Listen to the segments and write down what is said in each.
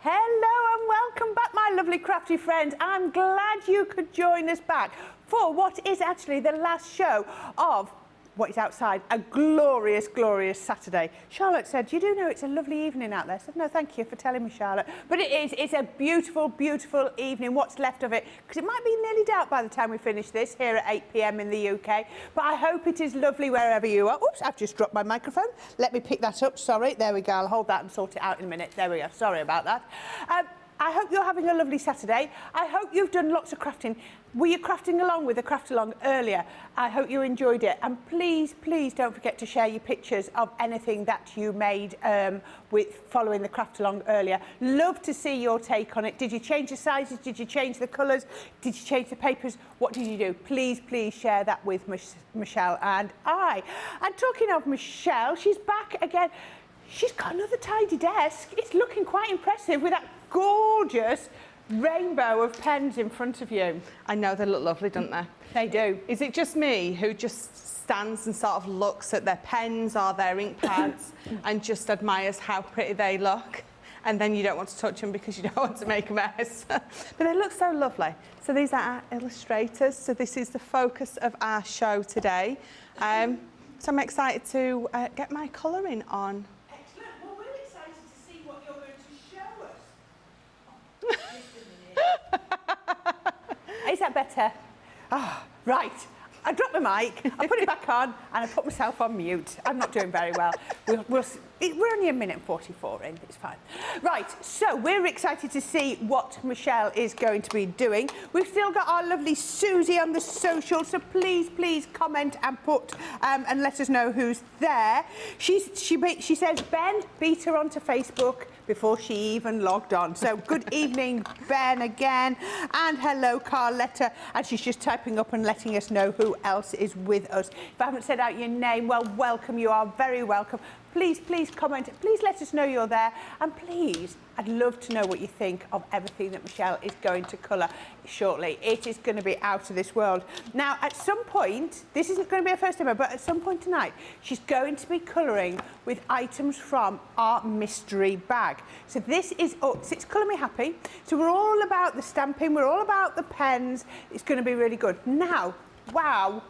Hello and welcome back, my lovely crafty friends. I'm glad you could join us back for what is actually the last show of what is outside a glorious, glorious Saturday. Charlotte said, you do know it's a lovely evening out there. I said, no, thank you for telling me, Charlotte. But it is, it's a beautiful, beautiful evening, what's left of it, because it might be nearly dark by the time we finish this here at 8 p.m. in the UK. But I hope it is lovely wherever you are. Oops, I've just dropped my microphone. Let me pick that up, sorry. There we go, I'll hold that and sort it out in a minute. There we go, sorry about that. I hope you're having a lovely Saturday. I hope you've done lots of crafting. Were you crafting along with the craft along earlier? I hope you enjoyed it. And please, please don't forget to share your pictures of anything that you made with following the craft along earlier. Love to see your take on it. Did you change the sizes? Did you change the colours? Did you change the papers? What did you do? Please, please share that with Michelle and I. And talking of Michelle, she's back again. She's got another tidy desk. It's looking quite impressive with that gorgeous rainbow of pens in front of you. I know, they look lovely, don't they? They do. Is it just me who just stands and sort of looks at their pens or their ink pads and just admires how pretty they look? And then you don't want to touch them because you don't want to make a mess. But they look so lovely. So these are our illustrators. So this is the focus of our show today. So I'm excited to get my colouring on. Excellent. Well, we're excited to see what you're going to show us. Is that better? Ah, right. I dropped the mic, I put it back on, and I put myself on mute. I'm not doing very well. We're only a minute and 44 in, it's fine. Right, so we're excited to see what Michelle is going to be doing. We've still got our lovely Susie on the social, so please, please comment and put and let us know who's there. She says Ben beat her onto Facebook before she even logged on. So good evening, Ben, again, and hello, Carletta. And she's just typing up and letting us know who else is with us. If I haven't said out your name, well, welcome. You are very welcome. Please, please comment. Please let us know you're there. And please, I'd love to know what you think of everything that Michelle is going to colour shortly. It is going to be out of this world. Now, at some point, this isn't going to be her first ever, but at some point tonight, she's going to be colouring with items from our mystery bag. So this is, it's Colour Me Happy. So we're all about the stamping. We're all about the pens. It's going to be really good. Now, wow,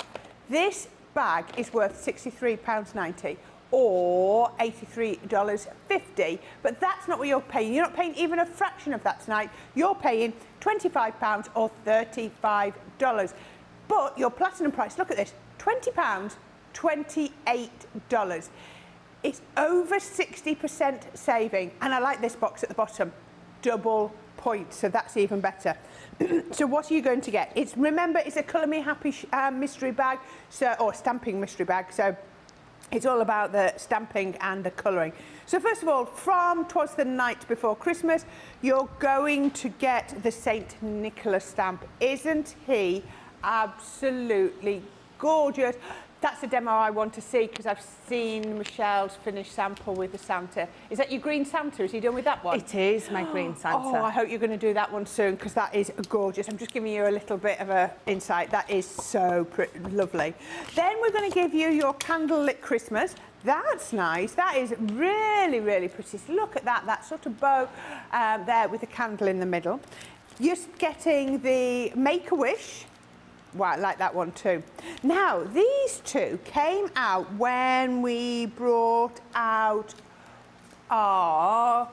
this bag is worth £63.90. or $83.50, but that's not what you're paying. You're not paying even a fraction of that tonight. You're paying £25 or $35. But your platinum price, look at this, £20, $28. It's over 60% saving, and I like this box at the bottom, double points, so that's even better. So what are you going to get? Remember, it's a Colour Me Happy mystery bag, or stamping mystery bag, so it's all about the stamping and the colouring. So first of all, from 'Twas the Night Before Christmas, you're going to get the St. Nicholas stamp. Isn't he absolutely gorgeous? That's a demo I want to see because I've seen Michelle's finished sample with the Santa. Is that your green Santa? Is he done with that one? It is my green Santa. Oh, I hope you're going to do that one soon because that is gorgeous. I'm just giving you a little bit of an insight. That is so pretty, lovely. Then we're going to give you your Candlelit Christmas. That's nice. That is really, really pretty. So look at that, that sort of bow there with the candle in the middle. You're getting the Make-A-Wish. Wow, I like that one too. Now, these two came out when we brought out our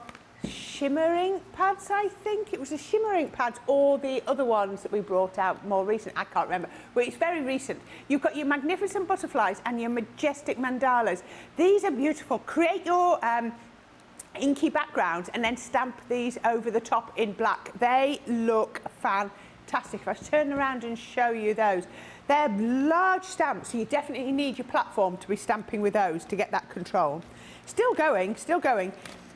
shimmer ink pads, I think. It was the shimmer ink pads or the other ones that we brought out more recent. I can't remember, but it's very recent. You've got your magnificent butterflies and your majestic mandalas. These are beautiful. Create your inky backgrounds and then stamp these over the top in black. They look fantastic. If I turn around and show you those, they're large stamps, so you definitely need your platform to be stamping with those to get that control. Still going, still going.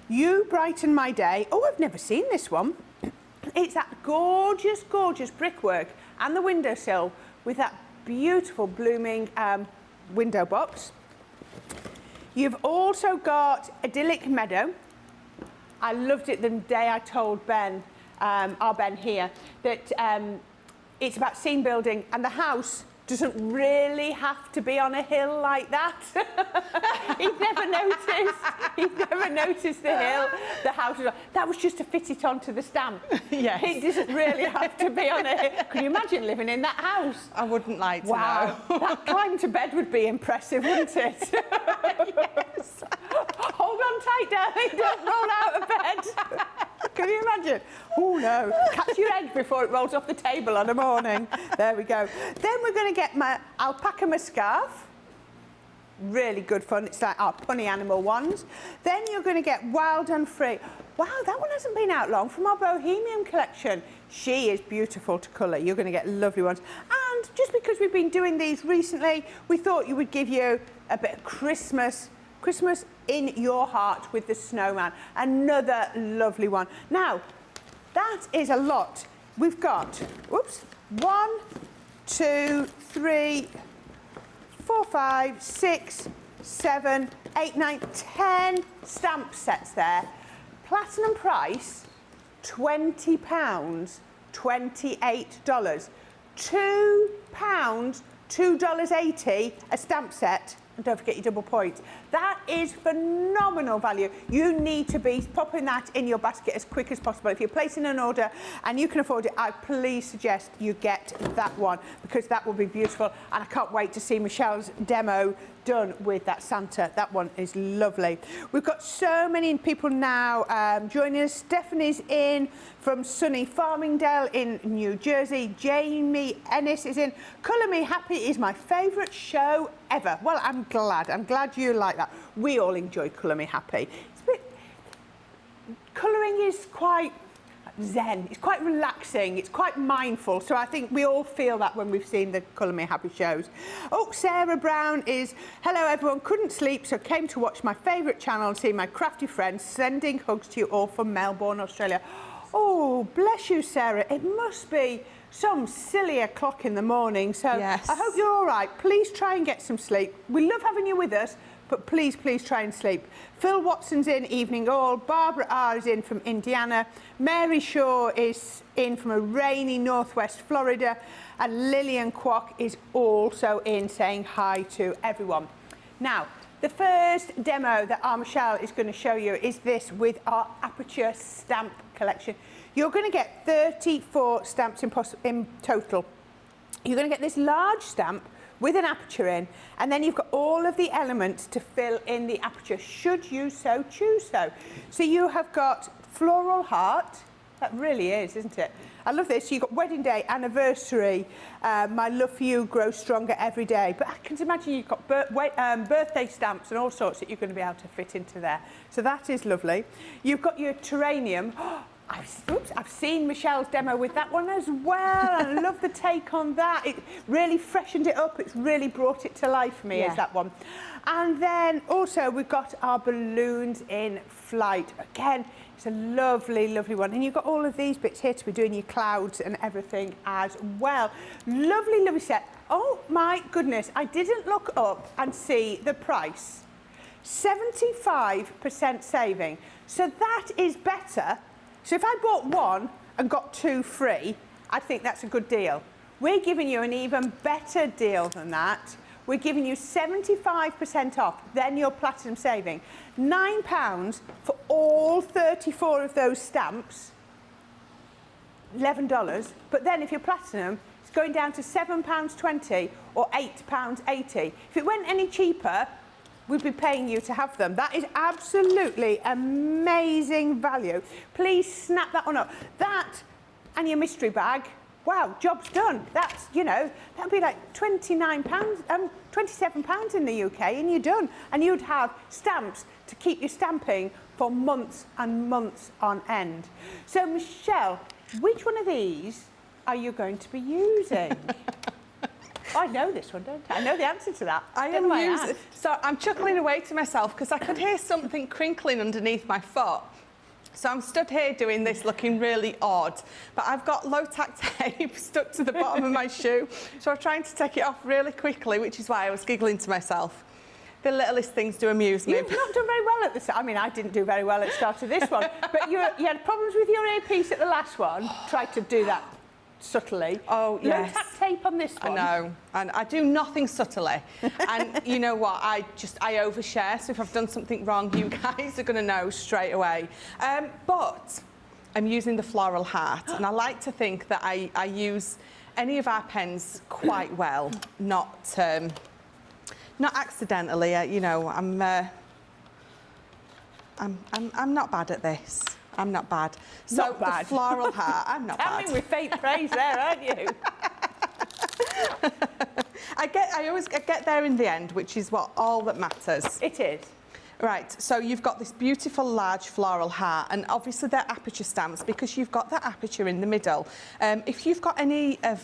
You Brighten My Day. Oh, I've never seen this one. It's that gorgeous, gorgeous brickwork and the windowsill with that beautiful blooming window box. You've also got Idyllic Meadow. I loved it the day I told Ben, our Ben here, that it's about scene building, and the house doesn't really have to be on a hill like that. He'd never noticed the hill, the house. That was just to fit it onto the stamp. Yes. It doesn't really have to be on a hill. Can you imagine living in that house? I wouldn't like to Wow, that climb to bed would be impressive, wouldn't it? Yes. Hold on tight, darling, don't roll out of bed. Can you imagine? Oh no, catch your egg before it rolls off the table on a morning. There we go. Then we're going to get my alpaca scarf. Really good fun. It's like our punny animal ones. Then you're going to get Wild and Free. Wow, that one hasn't been out long, from our Bohemian collection. She is beautiful to colour. You're going to get lovely ones. And just because we've been doing these recently, we thought you would give you a bit of Christmas in your heart with the snowman. Another lovely one. Now, that is a lot. We've got, whoops, 1, 2, 3, 4, 5, 6, 7, 8, 9, 10 stamp sets there. Platinum price, £20, $28. £2, $2.80 a stamp set. And don't forget your double points. That is phenomenal value. You need to be popping that in your basket as quick as possible. If you're placing an order and you can afford it, I please suggest you get that one, because that will be beautiful. And I can't wait to see Michelle's demo done with that Santa. That one is lovely. We've got so many people now joining us. Stephanie's in from sunny Farmingdale in New Jersey. Jamie Ennis is in. Colour Me Happy is my favourite show ever. Well, I'm glad you like that. We all enjoy Colour Me Happy. It's a bit... Colouring is quite zen. It's quite relaxing. It's quite mindful. So I think we all feel that when we've seen the Colour Me Happy shows. Oh, Sarah Brown is, hello everyone, couldn't sleep, so came to watch my favourite channel and see my crafty friends. Sending hugs to you all from Melbourne, Australia. Oh, bless you, Sarah. It must be some silly o'clock in the morning. So yes. I hope you're all right. Please try and get some sleep. We love having you with us, but please try and sleep. Phil Watson's in, evening all. Barbara R is in from Indiana. Mary Shaw is in from a rainy northwest Florida. And Lillian Kwok is also in, saying hi to everyone. Now, the first demo that our Michelle is going to show you is this with our Aperture stamp collection. You're going to get 34 stamps in total. You're going to get this large stamp with an aperture in, and then you've got all of the elements to fill in the aperture, should you so choose so. So you have got floral heart. That really is, isn't it? I love this. You've got wedding day, anniversary, my love for you grows stronger every day. But I can imagine you've got birthday stamps and all sorts that you're going to be able to fit into there. So that is lovely. You've got your Terrarium. I've seen Michelle's demo with that one as well. I love the take on that. It really freshened it up. It's really brought it to life for me, is that one. And then also we've got our balloons in flight. Again, it's a lovely, lovely one. And you've got all of these bits here to be doing your clouds and everything as well. Lovely, lovely set. Oh my goodness, I didn't look up and see the price. 75% saving. So that is better. So if I bought one and got 2 free, I think that's a good deal. We're giving you an even better deal than that. We're giving you 75% off, then your platinum saving. £9 for all 34 of those stamps, $11. But then if you're platinum, it's going down to £7.20 or £8.80. If it went any cheaper, we'd be paying you to have them. That is absolutely amazing value. Please snap that one up. That and your mystery bag, wow, job's done. That's, you know, that'd be like £27 in the UK and you're done. And you'd have stamps to keep you stamping for months and months on end. So Michelle, which one of these are you going to be using? I know this one, don't I? I know the answer to that. I am using. So I'm chuckling away to myself because I could hear something crinkling underneath my foot. So I'm stood here doing this looking really odd, but I've got low-tack tape stuck to the bottom of my shoe. So I'm trying to take it off really quickly, which is why I was giggling to myself. The littlest things do amuse me. You've not done very well at this. I mean, I didn't do very well at the start of this one, but you had problems with your earpiece at the last one. Try to do that. subtly. Oh, yes. No tack tape on this one. I know, and I do nothing subtly. And you know what, I overshare, so if I've done something wrong, you guys are going to know straight away. But I'm using the floral heart, and I like to think that I use any of our pens quite well, not accidentally. You know, I'm not bad at this. I'm not bad. So Not bad. the floral heart, I'm not bad. Coming with fake praise there, aren't you? I always get there in the end, which is what all that matters. It is. Right, so you've got this beautiful large floral heart, and obviously they're aperture stamps because you've got that aperture in the middle. If you've got any of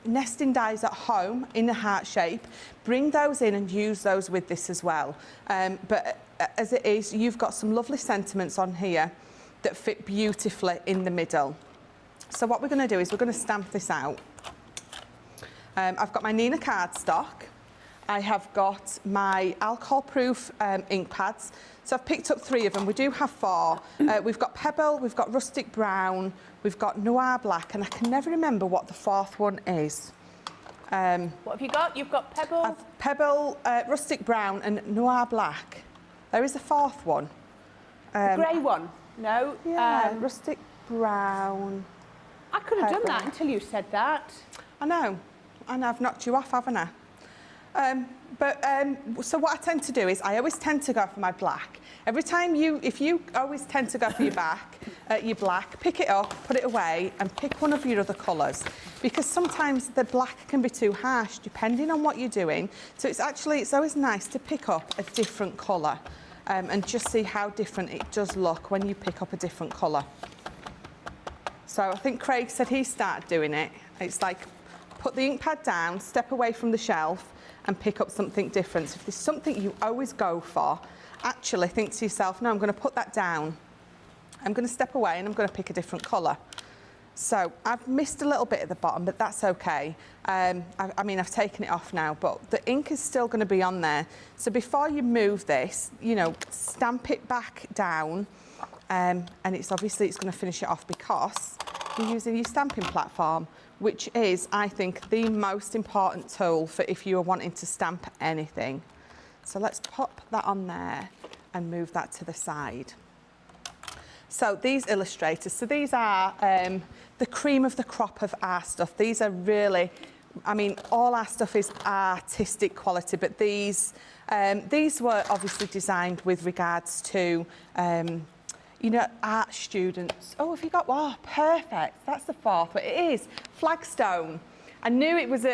nesting dies at home in a heart shape, bring those in and use those with this as well. But as it is, you've got some lovely sentiments on here that fit beautifully in the middle. So what we're going to do is we're going to stamp this out. I've got my Nina cardstock. I have got my alcohol-proof ink pads. So I've picked up 3 of them. We do have 4. We've got Pebble, we've got Rustic Brown, we've got Noir Black, and I can never remember what the 4th one is. What have you got? You've got Pebble. Pebble, Rustic Brown, and Noir Black. There is a 4th one. The grey one. No. Yeah, Rustic Brown. I could have done Pebble. that until you said that. I know, and I've knocked you off, haven't I? So what I tend to do is I always tend to go for my black. Every time if you always tend to go for your black, pick it up, put it away, and pick one of your other colours, because sometimes the black can be too harsh depending on what you're doing. So it's always nice to pick up a different colour and just see how different it does look when you pick up a different colour. So I think Craig said he started doing it. It's like put the ink pad down, step away from the shelf, and pick up something different. So if there's something you always go for, actually think to yourself, no, I'm going to put that down. I'm going to step away and I'm going to pick a different colour. So I've missed a little bit at the bottom, but that's okay. I mean, I've taken it off now, but the ink is still going to be on there. So before you move this, you know, stamp it back down, and it's going to finish it off because you're using your stamping platform, which is, I think, the most important tool for if you are wanting to stamp anything. So let's pop that on there and move that to the side. So these illustrators, so these are the cream of the crop of our stuff. These are really, I mean, all our stuff is artistic quality, but these were obviously designed with regards to, you know, art students. Oh, have you got, wow, perfect. That's the 4th, but it is Flagstone. I knew it was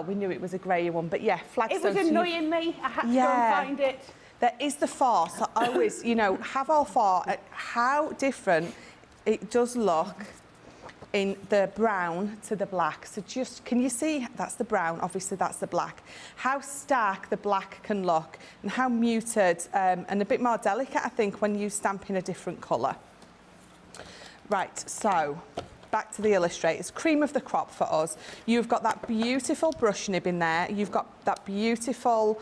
we knew it was a grey one, but yeah, Flagstone. It was annoying me. I had to go and find it. There is the 4, so always, you know, have all 4. How different it does look in the brown to the black. So just, can you see, that's the brown, obviously that's the black. How stark the black can look and how muted and a bit more delicate, I think, when you stamp in a different colour. Right, so back to the illustrators. Cream of the crop for us. You've got that beautiful brush nib in there. You've got that beautiful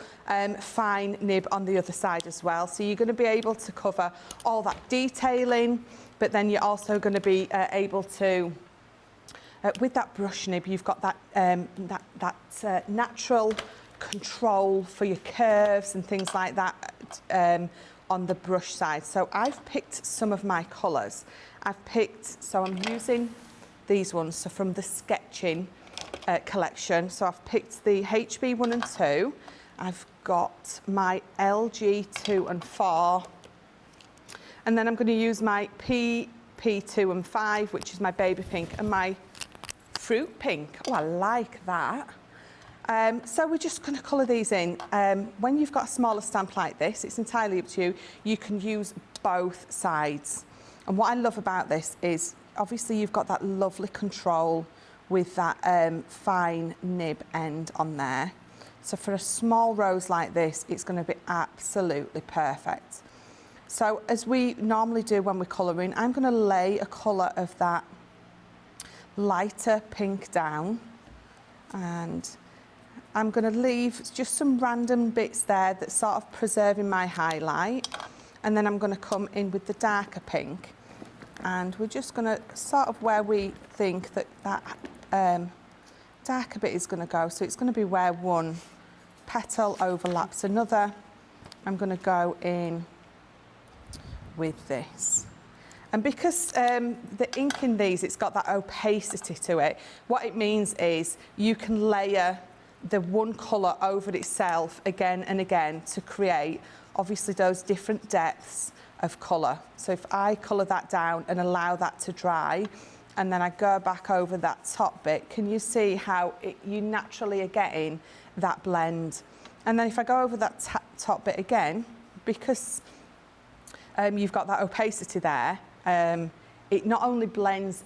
fine nib on the other side as well. So you're going to be able to cover all that detailing, but then you're also going to be able to, with that brush nib, you've got that natural control for your curves and things like that on the brush side. So I've picked some of my colours. So I'm using these ones, so from the sketching collection. So I've picked the HB 1 and 2. I've got my LG 2 and 4. And then I'm going to use my PP 2 and 5, which is my baby pink, and my fruit pink. Oh, I like that. So we're just going to colour these in. When you've got a smaller stamp like this, it's entirely up to you. You can use both sides. And what I love about this is, obviously, you've got that lovely control with that fine nib end on there. So for a small rose like this, it's going to be absolutely perfect. So as we normally do when we're colouring, I'm going to lay a colour of that lighter pink down. And I'm going to leave just some random bits there that's sort of preserving my highlight. And then I'm going to come in with the darker pink. And we're just going to sort of where we think that darker bit is going to go. So it's going to be where one petal overlaps another. I'm going to go in with this. And because the ink in these, it's got that opacity to it, what it means is you can layer the one colour over itself again and again to create, obviously, those different depths of colour. So if I colour that down and allow that to dry, and then I go back over that top bit, can you see how you naturally are getting that blend? And then if I go over that top bit again, because you've got that opacity there, it not only blends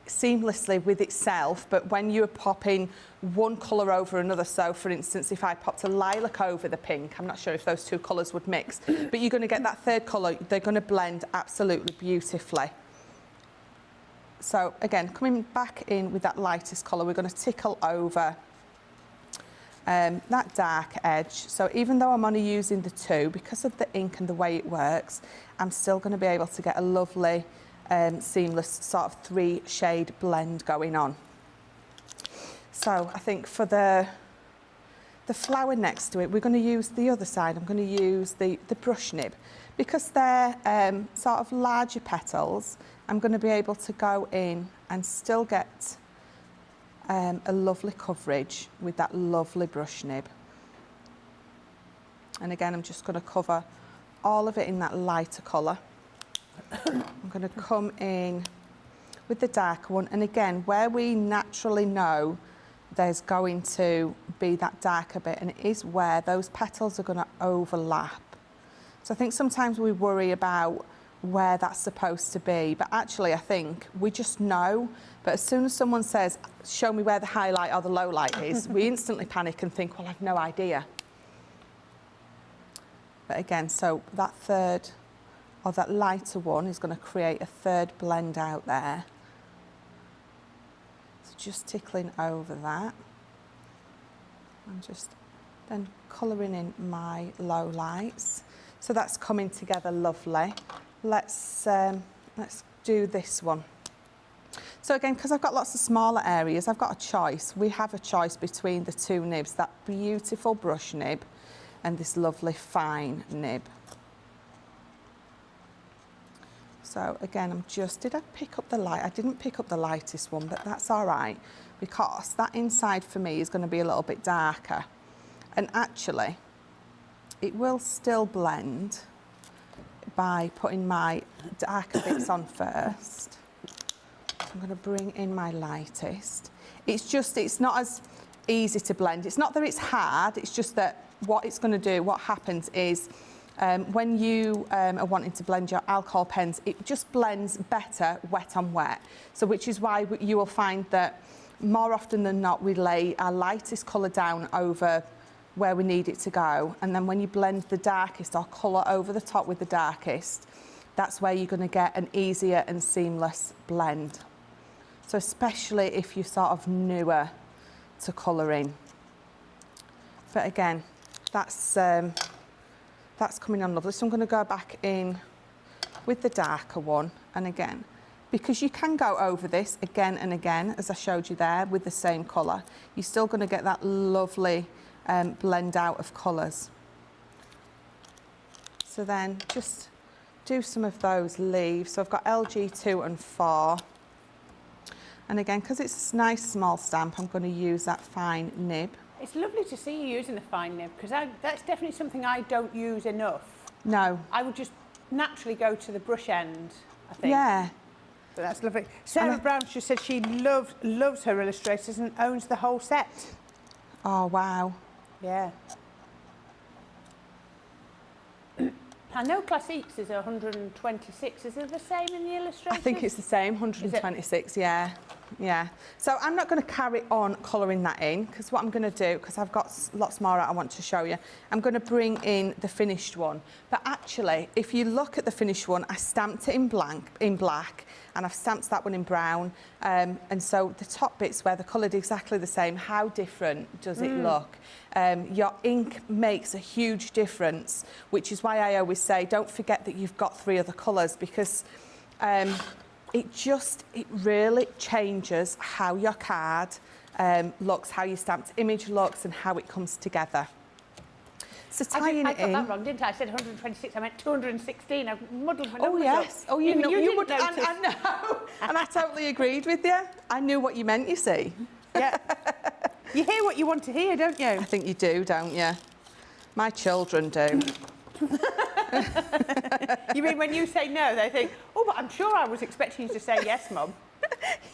seamlessly with itself, but when you're popping one colour over another, so for instance, if I popped a lilac over the pink, I'm not sure if those two colours would mix, but you're going to get that third colour, they're going to blend absolutely beautifully. So again, coming back in with that lightest colour, we're going to tickle over that dark edge. So even though I'm only using the two, because of the ink and the way it works, I'm still going to be able to get a lovely seamless sort of 3-shade blend going on. So I think for the flower next to it, we're going to use the other side. I'm going to use the brush nib. Because they're sort of larger petals, I'm going to be able to go in and still get a lovely coverage with that lovely brush nib. And again, I'm just going to cover all of it in that lighter colour. I'm going to come in with the darker one, and again, where we naturally know there's going to be that darker bit, and it is where those petals are going to overlap. So I think sometimes we worry about where that's supposed to be, but actually I think we just know. But as soon as someone says, show me where the highlight or the low light is, we instantly panic and think, well, I've no idea. But again, so that third, or that lighter one, is going to create a third blend out there. So just tickling over that. I'm just then colouring in my low lights. So that's coming together lovely. Let's do this one. So again, because I've got lots of smaller areas, I've got a choice. We have a choice between the two nibs, that beautiful brush nib and this lovely fine nib. So again, did I pick up the light? I didn't pick up the lightest one, but that's all right, because that inside for me is going to be a little bit darker. And actually, it will still blend by putting my darker bits on first. I'm going to bring in my lightest. It's not as easy to blend. It's not that it's hard, it's just that what it's going to do, what happens is, when you are wanting to blend your alcohol pens, it just blends better wet on wet. So which is why you will find that more often than not, we lay our lightest colour down over where we need it to go. And then when you blend the darkest or colour over the top with the darkest, that's where you're going to get an easier and seamless blend. So especially if you're sort of newer to colouring. But again, that's coming on lovely. So I'm going to go back in with the darker one. And again, because you can go over this again and again, as I showed you there, with the same colour, you're still going to get that lovely blend out of colours. So then just do some of those leaves. So I've got LG2 and 4. And again, because it's a nice small stamp, I'm going to use that fine nib. It's lovely to see you using the fine nib, because that's definitely something I don't use enough. No. I would just naturally go to the brush end, I think. Yeah. But that's lovely. Sarah Brown, she said she loves her illustrators and owns the whole set. Oh, wow. Yeah. I know Classiques is 126. Is it the same in the illustrators? I think it's the same, 126, yeah. Yeah. So I'm not going to carry on colouring that in, because what I'm going to do, because I've got lots more I want to show you, I'm going to bring in the finished one. But actually, if you look at the finished one, I stamped it in black, and I've stamped that one in brown. And so the top bits where they're coloured exactly the same, how different does it look? Your ink makes a huge difference, which is why I always say, don't forget that you've got 3 other colours, because it really changes how your card looks, how your stamped image looks and how it comes together. So tying I it got in. that wrong, didn't I? I said 126, I meant 216. I muddled my numbers Oh yes, up. oh you didn't would, notice. I know, and I totally agreed with you. I knew what you meant, you see. Yeah. You hear what you want to hear, don't you? I think you do, don't you? My children do. You mean when you say no, they think, oh, but I'm sure I was expecting you to say yes, Mum.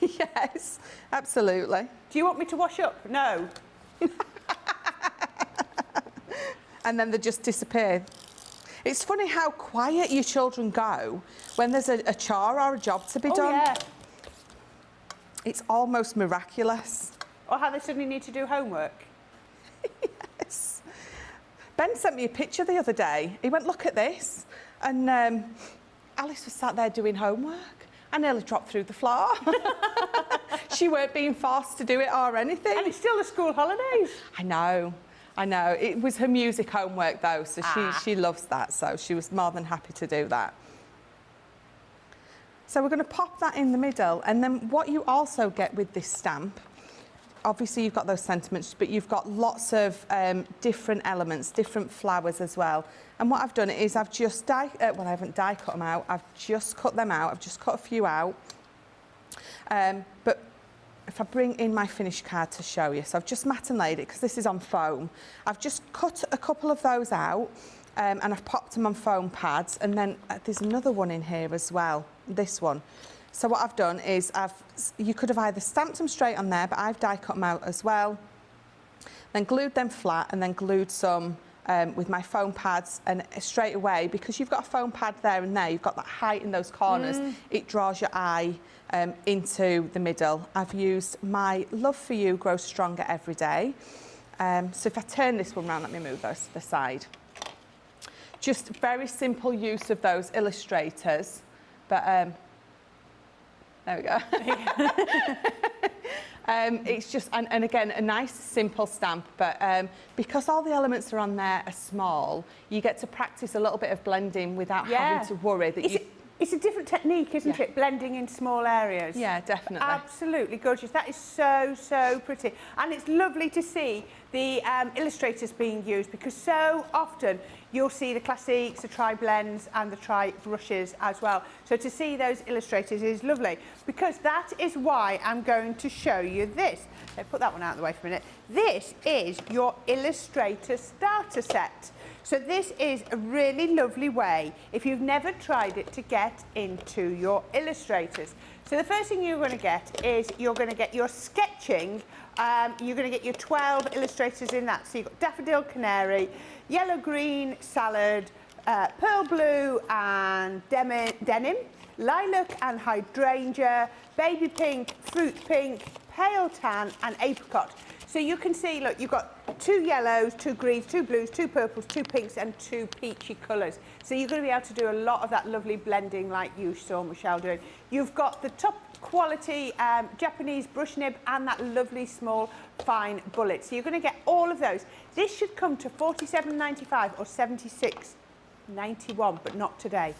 Yes, absolutely. Do you want me to wash up? No. And then they just disappear. It's funny how quiet your children go when there's a chore or a job to be done. Yeah. It's almost miraculous. Or how they suddenly need to do homework. Yes. Ben sent me a picture the other day. He went, look at this. And Alice was sat there doing homework. I nearly dropped through the floor. She weren't being forced to do it or anything. And it's still the school holidays. I know. It was her music homework though, so she loves that, so she was more than happy to do that. So we're going to pop that in the middle, and then what you also get with this stamp, obviously you've got those sentiments, but you've got lots of different elements, different flowers as well. And what I've done is I've just I haven't die cut them out, I've just cut them out, I've just cut a few out. But if I bring in my finished card to show you, so I've just matte and laid it because this is on foam. I've just cut a couple of those out and I've popped them on foam pads, and then there's another one in here as well, this one. So what I've done is you could have either stamped them straight on there, but I've die cut them out as well, then glued them flat and then glued some with my foam pads, and straight away, because you've got a foam pad there and there, you've got that height in those corners, it draws your eye into the middle. I've used my Love For You Grows Stronger Every Day. So if I turn this one round, let me move those to the side. Just very simple use of those illustrators, but there we go. It's just, and again, a nice simple stamp, but because all the elements are on there are small, you get to practice a little bit of blending without having to worry that It's a different technique, isn't it? Blending in small areas. Yeah, definitely. Absolutely gorgeous. That is so, so pretty. And it's lovely to see the illustrators being used, because so often you'll see the classiques, the tri-blends and the tri-brushes as well. So to see those illustrators is lovely, because that is why I'm going to show you this. Let's put that one out of the way for a minute. This is your Illustrator starter set. So this is a really lovely way, if you've never tried it, to get into your illustrators. So the first thing you're going to get is you're going to get your sketching. You're going to get your 12 illustrators in that. So you've got daffodil, canary, yellow, green, salad, pearl blue and denim, lilac and hydrangea, baby pink, fruit pink, pale tan and apricot. So you can see, look, you've got 2 yellows, 2 greens, 2 blues, 2 purples, 2 pinks and 2 peachy colours. So you're going to be able to do a lot of that lovely blending like you saw Michelle doing. You've got the top quality Japanese brush nib and that lovely small fine bullet. So you're going to get all of those. This should come to $47.95 or $76.91, but not today.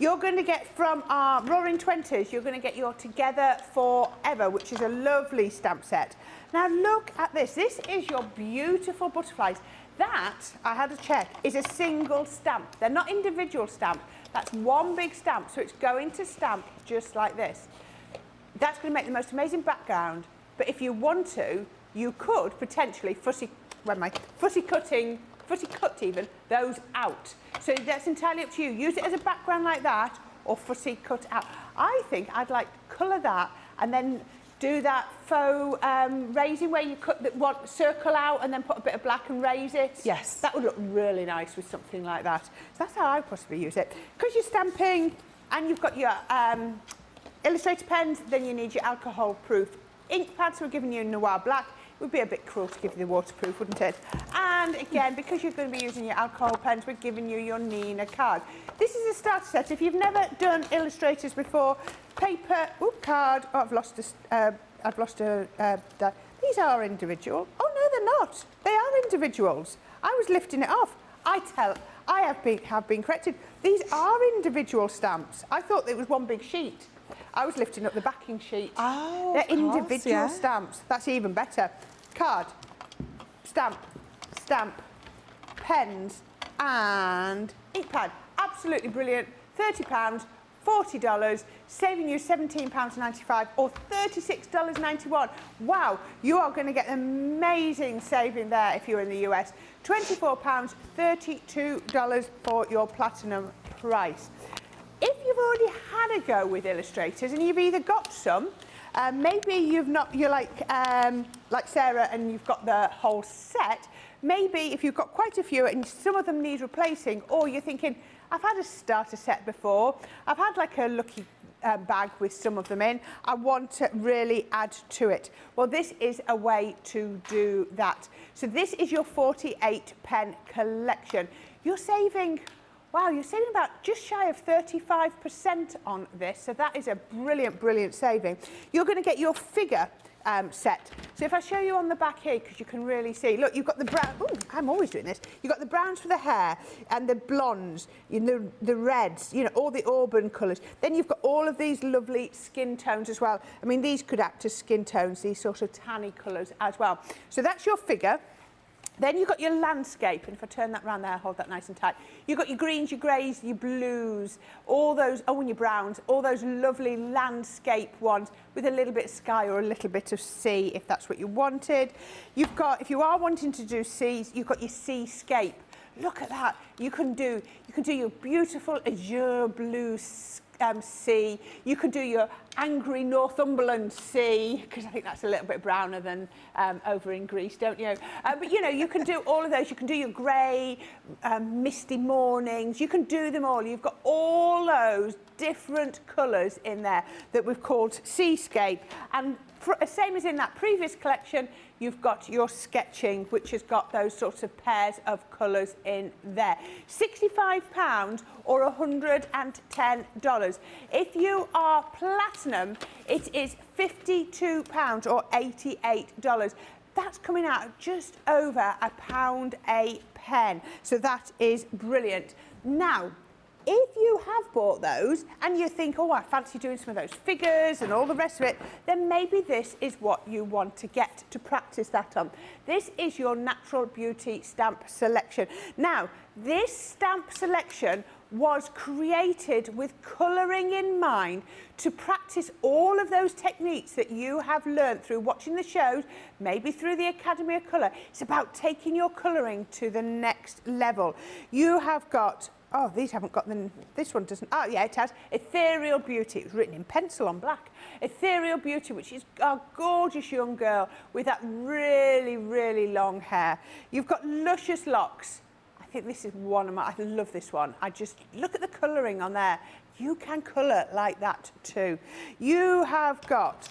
You're going to get from our Roaring Twenties, you're going to get your Together Forever, which is a lovely stamp set. Now look at this. This is your beautiful butterflies. That, I had to check, is a single stamp. They're not individual stamps. That's one big stamp, so it's going to stamp just like this. That's going to make the most amazing background, but if you want to, you could potentially fussy cut even those out. So that's entirely up to you. Use it as a background like that, or fussy cut out. I think I'd like to colour that and then do that faux raising where you cut the one circle out and then put a bit of black and raise it. Yes. That would look really nice with something like that. So that's how I possibly use it. Because you're stamping and you've got your Illustrator pens, then you need your alcohol-proof ink pads. So we're giving you Noir Black. It would be a bit cruel to give you the waterproof, wouldn't it? And again, because you're going to be using your alcohol pens, we're giving you your Nina card. This is a starter set. If you've never done illustrators before, paper, card. Oh, I've lost a. These are individual. Oh no, they're not. They are individuals. I was lifting it off. I have been corrected. These are individual stamps. I thought it was one big sheet. I was lifting up the backing sheet. Oh, they're of course, individual yeah. stamps. That's even better. Card, stamp, stamp, pens, and ink pad. Absolutely brilliant. £30, $40, saving you £17.95 or $36.91. Wow, you are going to get an amazing saving there if you're in the US. £24, $32 for your platinum price. If you've already had a go with illustrators and you've either got some, maybe you're like Sarah and you've got the whole set. Maybe if you've got quite a few and some of them need replacing, or you're thinking, I've had a starter set before, I've had like a lucky bag with some of them in, I want to really add to it. Well, this is a way to do that. So this is your 48 pen collection. You're saving, wow, you're saving about just shy of 35% on this. So that is a brilliant, brilliant saving. You're going to get your figure set. So if I show you on the back here, because you can really see, look, you've got the brown, ooh, I'm always doing this, you've got the browns for the hair and the blondes, you know, the reds, you know, all the auburn colours. Then you've got all of these lovely skin tones as well. I mean, these could act as skin tones, these sort of tanny colours as well. So that's your figure. Then you've got your landscape, and if I turn that round there, hold that nice and tight. You've got your greens, your greys, your blues, all those, oh, and your browns, all those lovely landscape ones with a little bit of sky or a little bit of sea, if that's what you wanted. You've got, if you are wanting to do seas, you've got your seascape. Look at that. You can do your beautiful azure blue sea. You can do your angry Northumberland sea, because I think that's a little bit browner than over in Greece, don't you? But you know, you can do all of those. You can do your grey, misty mornings. You can do them all. You've got all those different colours in there that we've called seascape. And same as in that previous collection, you've got your sketching, which has got those sorts of pairs of colours in there. £65 or $110. If you are platinum, it is £52 or $88. That's coming out at just over £1 a pen. So that is brilliant. Now, if you have bought those and you think, oh, I fancy doing some of those figures and all the rest of it, then maybe this is what you want to get to practice that on. This is your Natural Beauty stamp selection. Now, this stamp selection was created with colouring in mind to practice all of those techniques that you have learnt through watching the shows, maybe through the Academy of Colour. It's about taking your colouring to the next level. You have got, oh, these haven't got the, this one doesn't, oh yeah, it has, Ethereal Beauty. It was written in pencil on black. Ethereal Beauty, which is a gorgeous young girl with that really, really long hair. You've got Luscious Locks. I think this is one of my, I love this one. I just, look at the colouring on there. You can colour like that too. You have got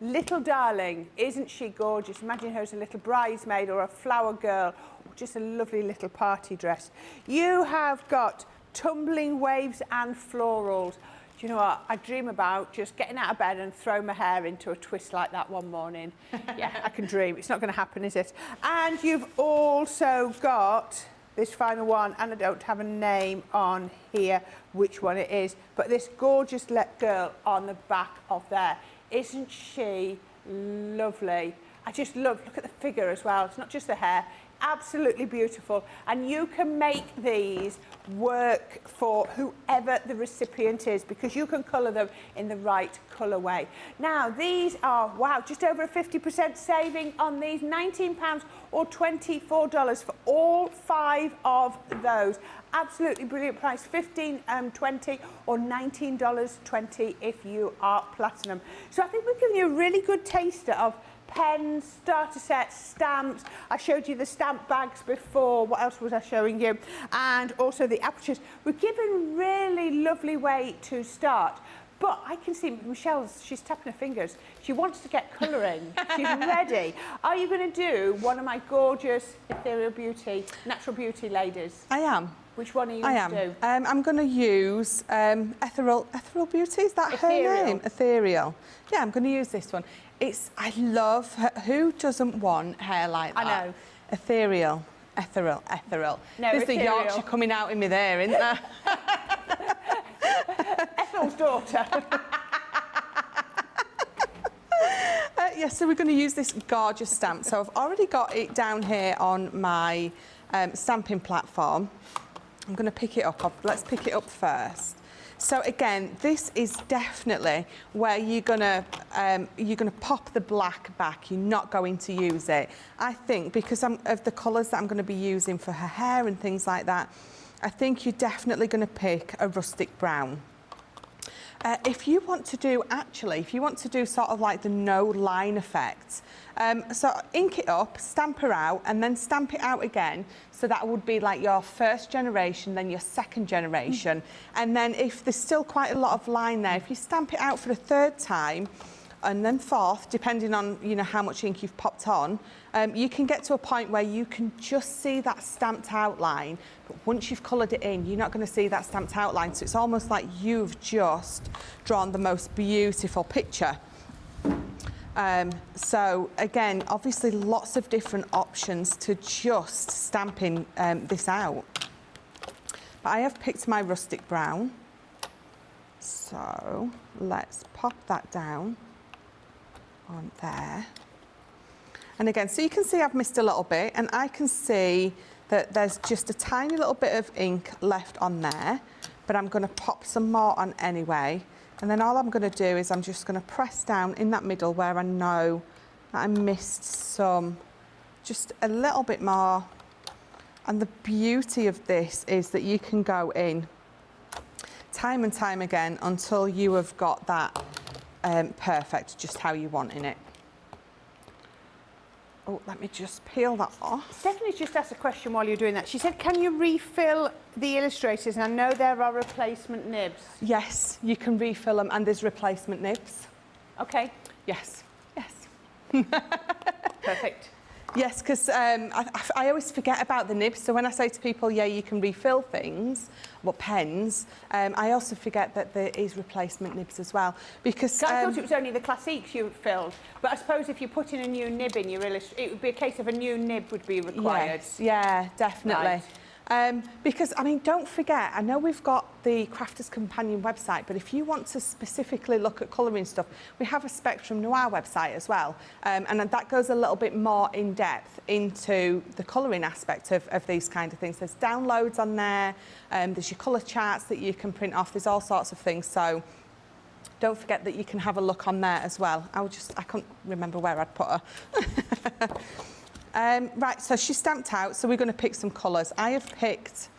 Little Darling. Isn't she gorgeous? Imagine her as a little bridesmaid or a flower girl, or just a lovely little party dress. You have got Tumbling Waves and Florals. Do you know what? I dream about just getting out of bed and throwing my hair into a twist like that one morning. Yeah, I can dream. It's not going to happen, is it? And you've also got this final one, and I don't have a name on here which one it is, but this gorgeous girl on the back of there. Isn't she lovely? I just love, look at the figure as well. It's not just the hair, absolutely beautiful. And you can make these work for whoever the recipient is, because you can colour them in the right colourway. Now, these are, wow, just over a 50% saving on these, £19 or $24 for all 5 of those. Absolutely brilliant price, $15.20 or $19.20 if you are platinum. So I think we've given you a really good taster of pens, starter sets, stamps. I showed you the stamp bags before. What else was I showing you? And also the apertures. We've given a really lovely way to start. But I can see she's tapping her fingers. She wants to get colouring. She's ready. Are you going to do one of my gorgeous Ethereal Beauty, Natural Beauty ladies? I am. Which one are you going to do? I'm going to use Ethereal Beauty, is that Ethereal. her name? Ethereal. Yeah, I'm going to use this one. I love her. Who doesn't want hair like that? I know. Ethereal. No, there's the Yorkshire coming out in me there, isn't there? Ethel's daughter. Yes, so we're going to use this gorgeous stamp. So I've already got it down here on my stamping platform. I'm going to pick it up. Let's pick it up first. So again, this is definitely where you're gonna pop the black back. You're not going to use it. I think because of the colours that I'm going to be using for her hair and things like that, I think you're definitely going to pick a rustic brown. If you want to do sort of like the no line effect, so ink it up, stamp her out, and then stamp it out again. So that would be like your first generation, then your second generation. And then if there's still quite a lot of line there, if you stamp it out for the third time, and then fourth, depending on how much ink you've popped on, you can get to a point where you can just see that stamped outline. But once you've coloured it in, you're not going to see that stamped outline. So it's almost like you've just drawn the most beautiful picture. So again, obviously lots of different options to just stamping this out. But I have picked my rustic brown. So let's pop that down on there. And again, so you can see I've missed a little bit, and I can see that there's just a tiny little bit of ink left on there, but I'm going to pop some more on anyway. And then all I'm going to do is I'm just going to press down in that middle where I know that I missed some, just a little bit more. And the beauty of this is that you can go in time and time again until you have got that perfect, just how you want in it. Oh, let me just peel that off. Stephanie's just asked a question while you're doing that. She said, can you refill the illustrators? And I know there are replacement nibs. Yes, you can refill them, and there's replacement nibs. Okay. Yes, yes. Perfect. Yes, because I always forget about the nibs. So when I say to people, yeah, you can refill things, well, pens, I also forget that there is replacement nibs as well. Because I thought it was only the classiques you filled, but I suppose if you put in a new nib in your it would be a case of a new nib would be required. Yes, yeah, definitely. Right. Because, I mean, don't forget, I know we've got the Crafters Companion website, but if you want to specifically look at colouring stuff, we have a Spectrum Noir website as well. And that goes a little bit more in depth into the colouring aspect of these kind of things. There's downloads on there, there's your colour charts that you can print off, there's all sorts of things. So don't forget that you can have a look on there as well. I couldn't remember where I'd put her. Right, so she's stamped out, so we're going to pick some colours. I have picked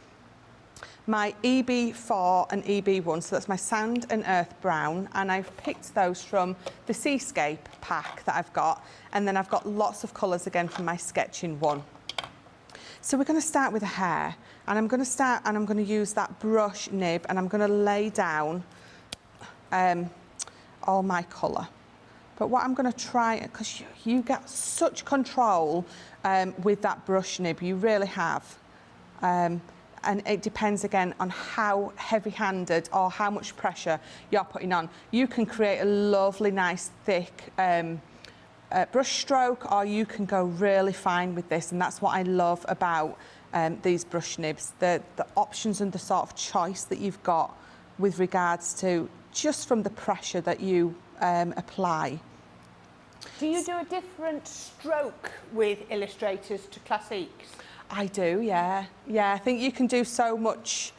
my EB4 and EB1, so that's my Sand and Earth Brown, and I've picked those from the Seascape pack that I've got, and then I've got lots of colours again from my Sketching one. So we're going to start with a hair, and I'm going to use that brush nib, and I'm going to lay down all my colour. But what I'm going to try, because you get such control with that brush nib, you really have. And it depends again on how heavy-handed or how much pressure you're putting on. You can create a lovely, nice, thick brush stroke, or you can go really fine with this, and that's what I love about these brush nibs. The options and the sort of choice that you've got with regards to just from the pressure that you apply. Do you do a different stroke with illustrators to classiques? I do, yeah. Yeah, I think you can do so much.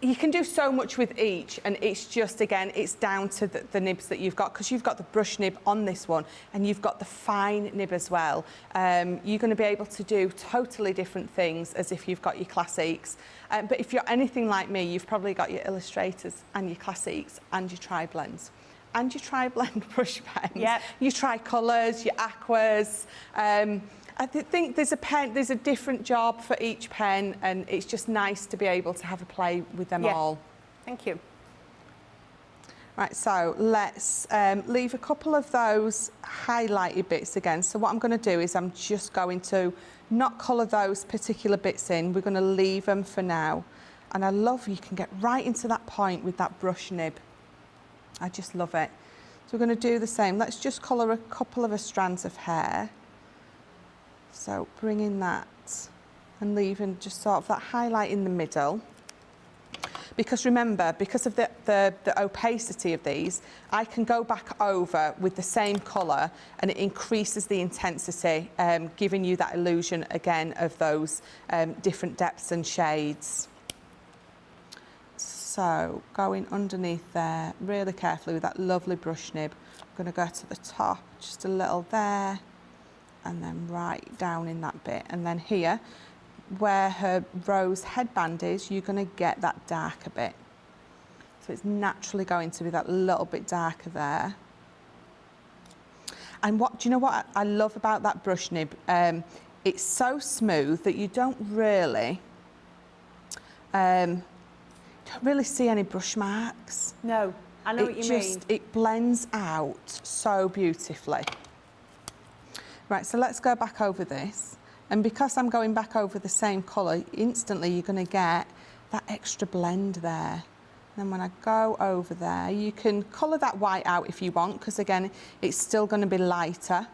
You can do so much with each, and it's just, again, it's down to the nibs that you've got, because you've got the brush nib on this one, and you've got the fine nib as well. You're going to be able to do totally different things as if you've got your classiques. But if you're anything like me, you've probably got your illustrators and your classiques and your tri-blends. And your tri-blend brush pens. Yep. Your tri-colours, your aquas. I think there's a different job for each pen, and it's just nice to be able to have a play with them all. Thank you. Right, so let's leave a couple of those highlighted bits again. So what I'm going to do is I'm just going to not colour those particular bits in. We're going to leave them for now. And I love you can get right into that point with that brush nib. I just love it. So we're going to do the same. Let's just colour a couple of strands of hair. So bringing that and leaving just sort of that highlight in the middle. because remember, because of the opacity of these, I can go back over with the same colour and it increases the intensity, giving you that illusion again of those different depths and shades. So going underneath there really carefully with that lovely brush nib, I'm going to go to the top, just a little there, and then right down in that bit, and then here where her rose headband is, you're going to get that darker bit. So it's naturally going to be that little bit darker there. And do you know what I love about that brush nib? It's so smooth that you don't really see any brush marks. No, I know what you mean. It blends out so beautifully. Right, so let's go back over this. And because I'm going back over the same colour, instantly you're going to get that extra blend there. And then when I go over there, you can colour that white out if you want, because again, it's still going to be lighter,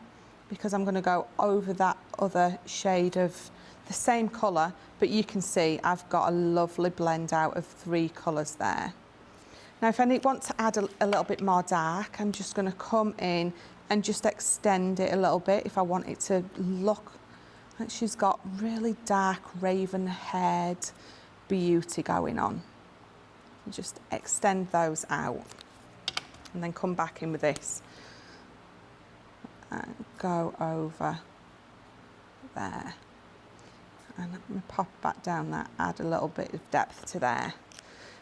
because I'm going to go over that other shade of the same colour, but you can see I've got a lovely blend out of 3 colours there. Now, if I want to add a little bit more dark, I'm just going to come in and just extend it a little bit if I want it to look like she's got really dark raven-haired beauty going on. Just extend those out and then come back in with this and go over there. And I'm going to pop back down that, add a little bit of depth to there.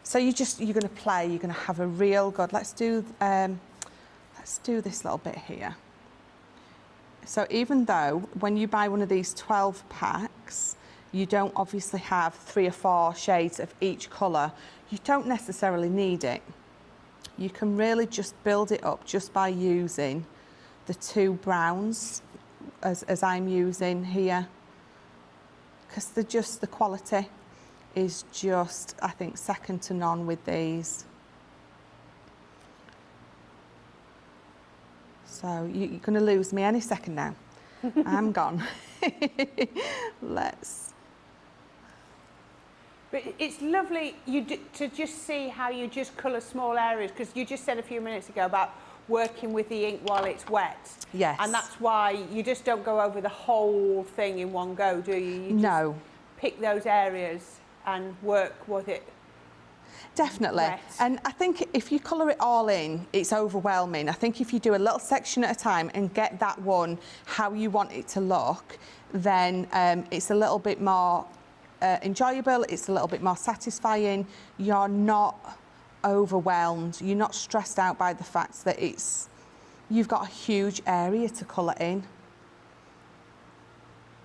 So you're going to play, you're going to have a real good, let's do this little bit here. So even though when you buy one of these 12 packs, you don't obviously have 3 or 4 shades of each colour, you don't necessarily need it. You can really just build it up just by using the 2 browns as I'm using here, because the quality is just, I think, second to none with these. So you're going to lose me any second now. I'm gone. Let's. But it's lovely to just see how you just colour small areas, because you just said a few minutes ago about working with the ink while it's wet. Yes. And that's why you just don't go over the whole thing in one go, do you? You no. Just pick those areas and work with it. Definitely. Wet. And I think if you colour it all in, it's overwhelming. I think if you do a little section at a time and get that one how you want it to look, then it's a little bit more enjoyable, it's a little bit more satisfying. You're not overwhelmed, you're not stressed out by the fact that you've got a huge area to colour in.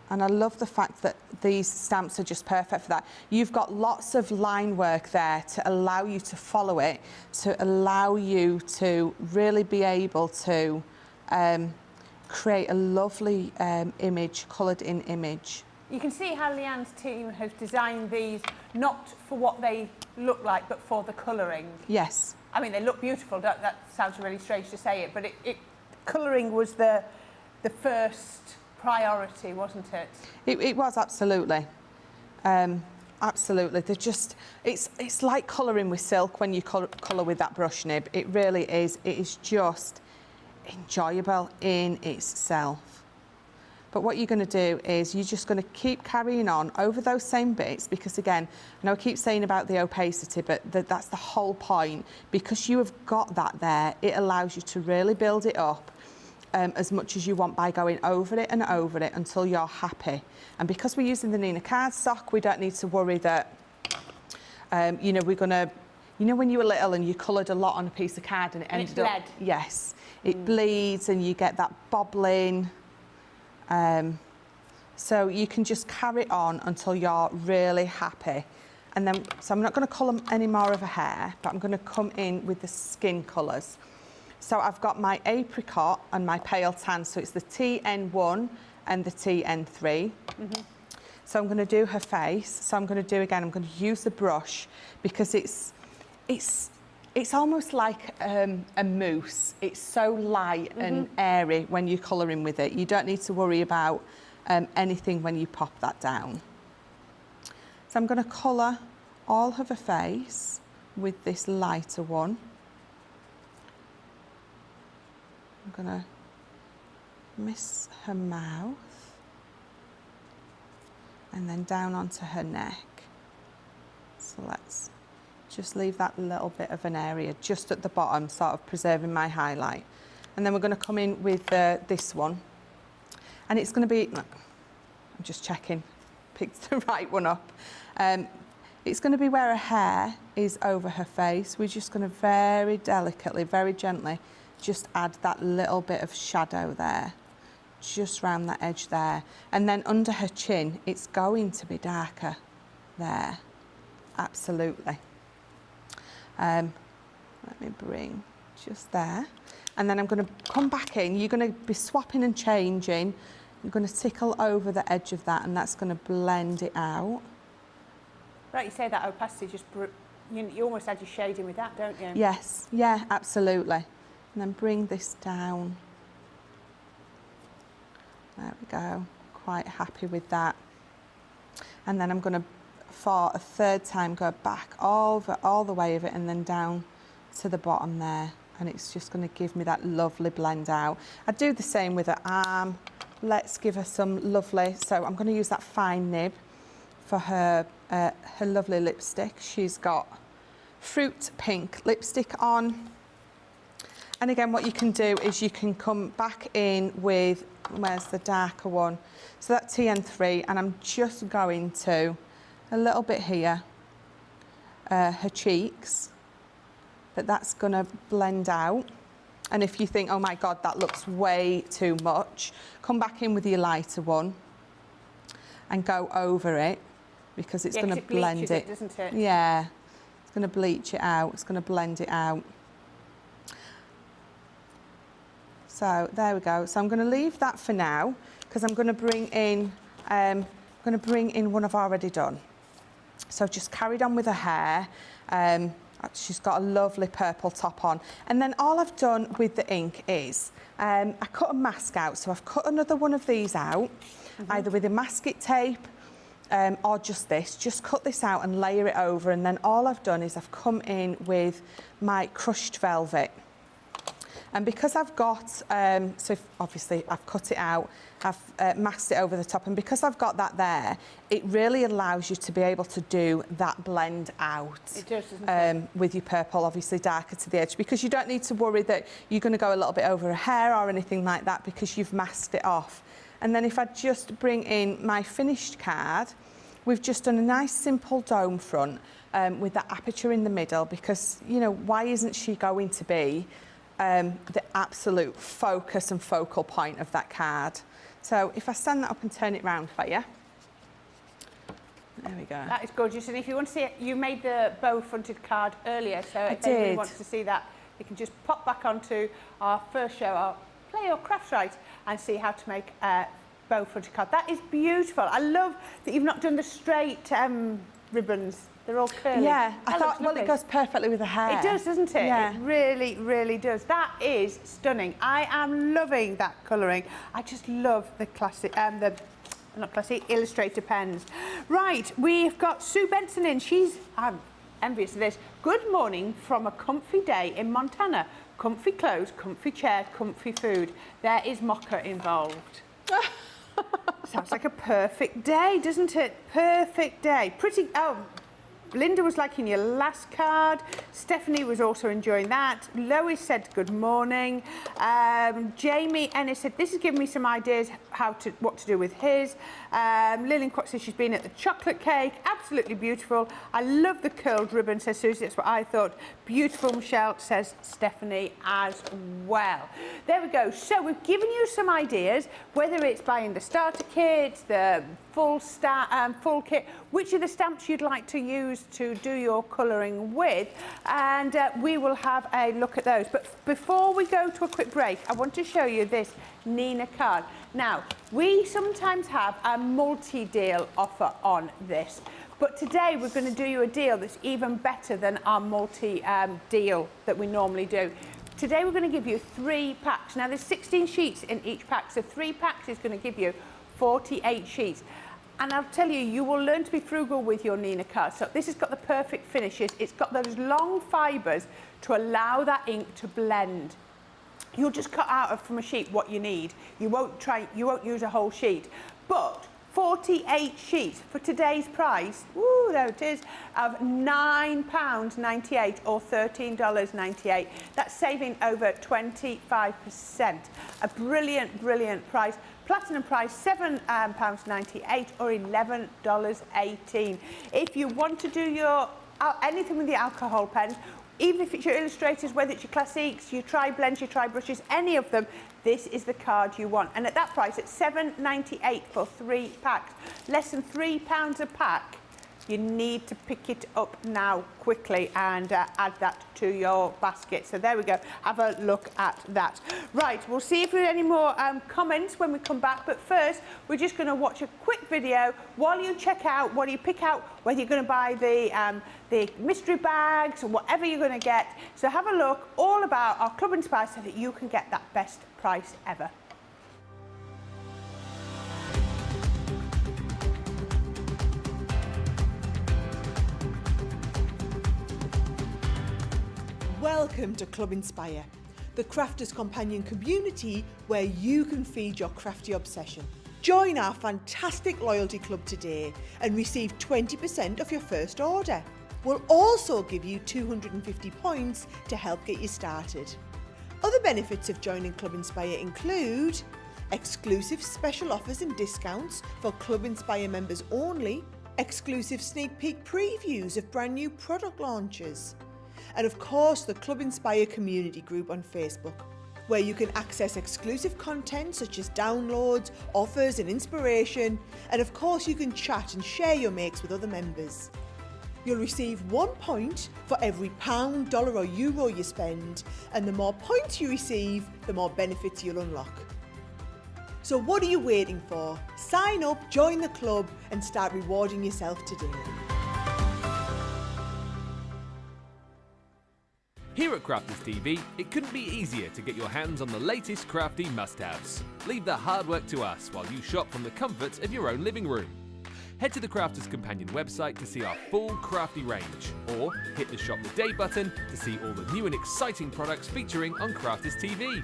And I love the fact that these stamps are just perfect for that. You've got lots of line work there to allow you to follow it, to allow you to really be able to create a lovely image, coloured in image. You can see how Leanne's team has designed these not for what they look like, but for the colouring. Yes. I mean, they look beautiful. That sounds really strange to say it, but colouring was the first priority, wasn't it? It was, absolutely. Absolutely. They're just, it's like colouring with silk when you colour with that brush nib. It really is. It is just enjoyable in itself. But what you're going to do is you're just going to keep carrying on over those same bits, because again, I know I keep saying about the opacity, but that's the whole point. Because you have got that there, it allows you to really build it up as much as you want by going over it and over it until you're happy. And because we're using the Nina cardstock, we don't need to worry that, you know, we're going to, you know, when you were little and you coloured a lot on a piece of card and it ended up... Yes, it bleeds and you get that bobbling. So you can just carry on until you're really happy. And then, so I'm not going to colour any more of her hair, but I'm going to come in with the skin colours. So I've got my apricot and my pale tan, so it's the TN1 and the TN3. Mm-hmm. So I'm going to do her face. So I'm going to do, again, I'm going to use the brush because it's almost like a mousse. It's so light and airy when you're colouring with it. You don't need to worry about anything when you pop that down. So I'm going to colour all of her face. with this lighter one. I'm going to miss her mouth and then down onto her neck. So let's just leave that little bit of an area just at the bottom, sort of preserving my highlight. And then we're going to come in with this one. And it's going to be, look, I'm just checking, picked the right one up. It's going to be where her hair is over her face. We're just going to very delicately, very gently, just add that little bit of shadow there, just round that edge there. And then under her chin, it's going to be darker there, absolutely. Let me bring just there. And then I'm going to come back in. You're going to be swapping and changing. I'm going to tickle over the edge of that, and that's going to blend it out. Right, you say that opacity, just you almost add your shading with that, don't you? Yes, yeah, absolutely. And then bring this down. There we go. Quite happy with that. And then I'm going to, for a third time, go back all the way of it and then down to the bottom there. And it's just going to give me that lovely blend out. I do the same with her arm. Let's give her some lovely, so I'm going to use that fine nib for her lovely lipstick. She's got fruit pink lipstick on. And again, what you can do is you can come back in with, where's the darker one? So that TN3, and I'm just going to, a little bit here, her cheeks, but that's going to blend out. And if you think, oh my God, that looks way too much, come back in with your lighter one and go over it, because it's going to blend it, doesn't it? Yeah, it's going to bleach it out, it's going to blend it out. So there we go. So I'm going to leave that for now, because I'm going to bring in one I've already done. So I've just carried on with her hair. She's got a lovely purple top on. And then all I've done with the ink is I cut a mask out. So I've cut another one of these out, either with a masking tape or just this. Just cut this out and layer it over. And then all I've done is I've come in with my crushed velvet. And because I've got, so obviously I've cut it out, I've masked it over the top, and because I've got that there, it really allows you to be able to do that blend out. It does, doesn't it? With your purple, obviously darker to the edge, because you don't need to worry that you're going to go a little bit over her hair or anything like that, because you've masked it off. And then if I just bring in my finished card, we've just done a nice simple dome front with that aperture in the middle, because, you know, why isn't she going to be the absolute focus and focal point of that card? So if I stand that up and turn it round for you. There we go. That is gorgeous. And if you want to see it, you made the bow fronted card earlier, so if anybody wants to see that, you can just pop back onto our first show, our Play Your Crafts Right, and see how to make a bow fronted card. That is beautiful. I love that you've not done the straight ribbons. They're all curly. Yeah, I thought, well, it goes perfectly with the hair. It does, doesn't it? Yeah. It really, really does. That is stunning. I am loving that colouring. I just love the classic, not classic, illustrator pens. Right, we've got Sue Benson in. I'm envious of this. Good morning from a comfy day in Montana. Comfy clothes, comfy chair, comfy food. There is mocha involved. Sounds like a perfect day, doesn't it? Perfect day. Pretty, Linda was liking your last card. Stephanie was also enjoying that. Lois said good morning. Jamie Ennis said this has given me some ideas what to do with his. Lillian Quat says she's been at the chocolate cake. Absolutely beautiful. I love the curled ribbon, says Susie. That's what I thought. Beautiful, Michelle, says Stephanie as well. There we go. So we've given you some ideas, whether it's buying the starter kit, the full kit, which are the stamps you'd like to use to do your colouring with, and we will have a look at those. But before we go to a quick break, I want to show you this Nina card. Now, we sometimes have a multi-deal offer on this, but today we're going to do you a deal that's even better than our multi-deal that we normally do. Today we're going to give you 3 packs. Now, there's 16 sheets in each pack, so 3 packs is going to give you 48 sheets. And I'll tell you, you will learn to be frugal with your Nina cardstock. This has got the perfect finishes. It's got those long fibres to allow that ink to blend. You'll just cut out from a sheet what you need. You won't use a whole sheet. But 48 sheets for today's price, woo, there it is, of £9.98 or $13.98. That's saving over 25%. A brilliant, brilliant price. Platinum price, £7.98 or $11.18. If you want to do your anything with the alcohol pens, even if it's your illustrators, whether it's your classiques, your tri-blends, your tri-brushes, any of them, this is the card you want. And at that price, it's £7.98 for 3 packs. Less than £3 a pack. You need to pick it up now quickly and add that to your basket. So there we go. Have a look at that. Right, we'll see if there are any more comments when we come back. But first, we're just going to watch a quick video while you check out, while you pick out whether you're going to buy the mystery bags or whatever you're going to get. So have a look all about our Club Inspire so that you can get that best price ever. Welcome to Club Inspire, the crafters' companion community where you can feed your crafty obsession. Join our fantastic loyalty club today and receive 20% off your first order. We'll also give you 250 points to help get you started. Other benefits of joining Club Inspire include exclusive special offers and discounts for Club Inspire members only, exclusive sneak peek previews of brand new product launches, and of course the Club Inspire community group on Facebook, where you can access exclusive content such as downloads, offers and inspiration, and of course you can chat and share your makes with other members. You'll receive 1 point for every £1, dollar or euro you spend, and the more points you receive, the more benefits you'll unlock. So what are you waiting for? Sign up, join the club and start rewarding yourself today. Here at Crafters TV, it couldn't be easier to get your hands on the latest crafty must-haves. Leave the hard work to us while you shop from the comfort of your own living room. Head to the Crafters Companion website to see our full crafty range, or hit the Shop the Day button to see all the new and exciting products featuring on Crafters TV.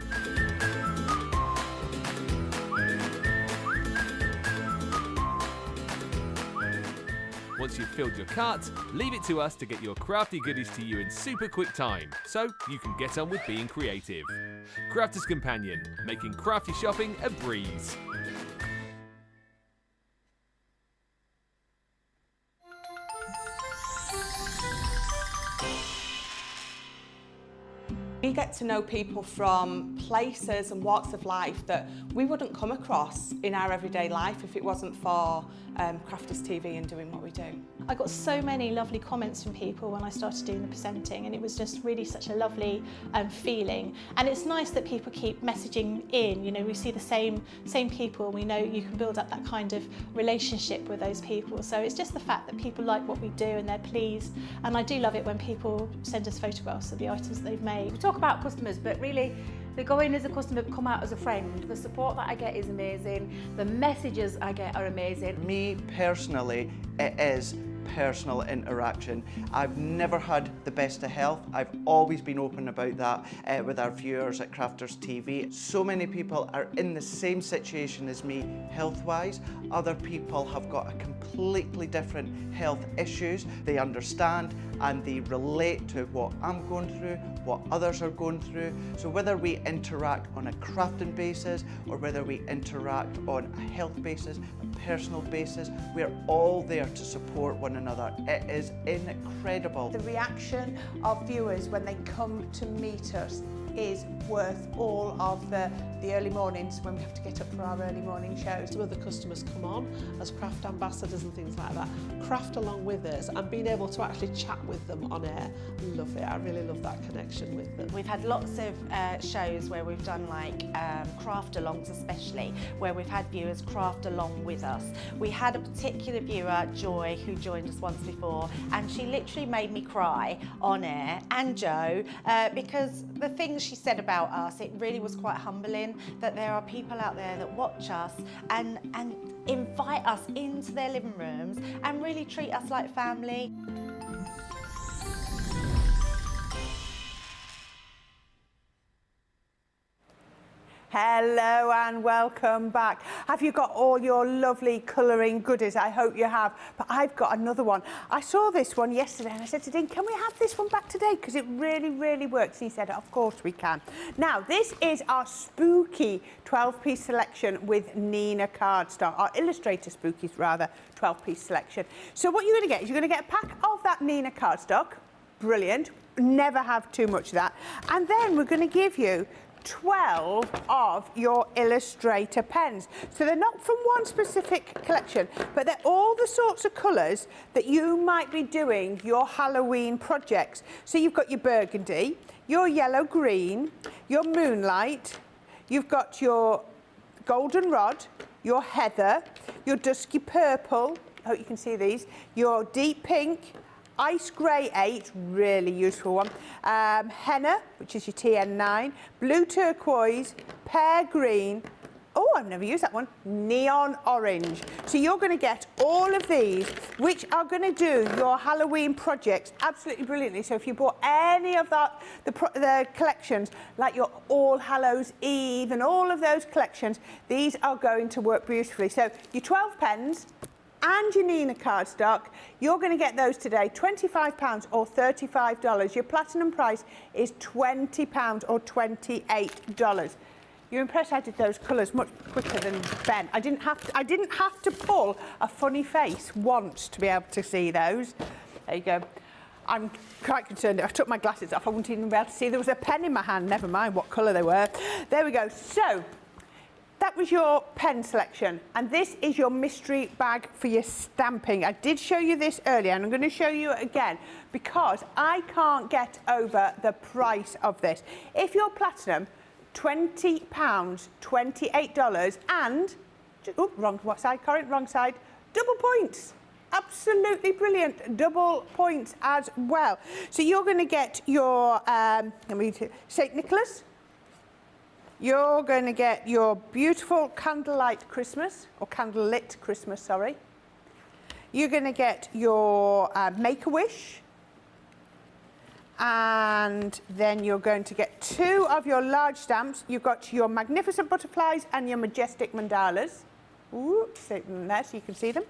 Once you've filled your cart, leave it to us to get your crafty goodies to you in super quick time, so you can get on with being creative. Crafters Companion, making crafty shopping a breeze. We get to know people from places and walks of life that we wouldn't come across in our everyday life if it wasn't for Crafters TV and doing what we do. I got so many lovely comments from people when I started doing the presenting, and it was just really such a lovely feeling. And it's nice that people keep messaging in. You know, we see the same people. We know you can build up that kind of relationship with those people. So it's just the fact that people like what we do and they're pleased. And I do love it when people send us photographs of the items that they've made. We talk about customers, but really they go in as a customer, come out as a friend. The support that I get is amazing. The messages I get are amazing. Me personally, it is personal interaction. I've never had the best of health. I've always been open about that with our viewers at Crafters TV. So many people are in the same situation as me health-wise. Other people have got a completely different health issues. They understand and they relate to what I'm going through, what others are going through. So whether we interact on a crafting basis or whether we interact on a health basis, a personal basis, we're all there to support one another. It is incredible. The reaction of viewers when they come to meet us is worth all of the early mornings when we have to get up for our early morning shows. Some of the customers come on as craft ambassadors and things like that, craft along with us, and being able to actually chat with them on air. Love it. I really love that connection with them. We've had lots of shows where we've done like craft alongs, especially where we've had viewers craft along with us. We had a particular viewer, Joy, who joined us once before, and she literally made me cry on air, and Joe, because the things things she said about us, it really was quite humbling that there are people out there that watch us and invite us into their living rooms and really treat us like family. Hello and welcome back. Have you got all your lovely colouring goodies? I hope you have, but I've got another one. I saw this one yesterday and I said to Dean, can we have this one back today? Because it really, really works. And he said, of course we can. Now, this is our spooky 12-piece selection with Nina Cardstock, our Illustrator Spookies rather, 12-piece selection. So what you're going to get is you're going to get a pack of that Nina Cardstock. Brilliant. Never have too much of that. And then we're going to give you 12 of your Illustrator pens. So they're not from one specific collection, but they're all the sorts of colours that you might be doing your Halloween projects. So you've got your burgundy, your yellow green, your moonlight, you've got your goldenrod, your heather, your dusky purple, I hope you can see these, your deep pink, ice grey 8, really useful one, henna, which is your TN9, blue turquoise, pear green, oh, I've never used that one, neon orange. So you're going to get all of these, which are going to do your Halloween projects absolutely brilliantly. So if you bought any of that, the collections, like your All Hallows Eve and all of those collections, these are going to work beautifully. So your 12 pens, and your Nina Cardstock, you're going to get those today, £25 or $35. Your platinum price is £20 or $28. You're impressed I did those colours much quicker than Ben. I didn't have to pull a funny face once to be able to see those. There you go. I'm quite concerned. If I took my glasses off, I wouldn't even be able to see. There was a pen in my hand, never mind what colour they were. There we go. So, that was your pen selection, and this is your mystery bag for your stamping. I did show you this earlier, and I'm going to show you it again because I can't get over the price of this. If you're platinum, £20, $28, and, oh, wrong side, Corrine, wrong side, double points. Absolutely brilliant, double points as well. So you're going to get your St. Nicholas. You're going to get your beautiful candlelight Christmas, or candlelit Christmas, sorry. You're going to get your Make-A-Wish. And then you're going to get 2 of your large stamps. You've got your magnificent butterflies and your majestic mandalas. Ooh, sit them there so you can see them.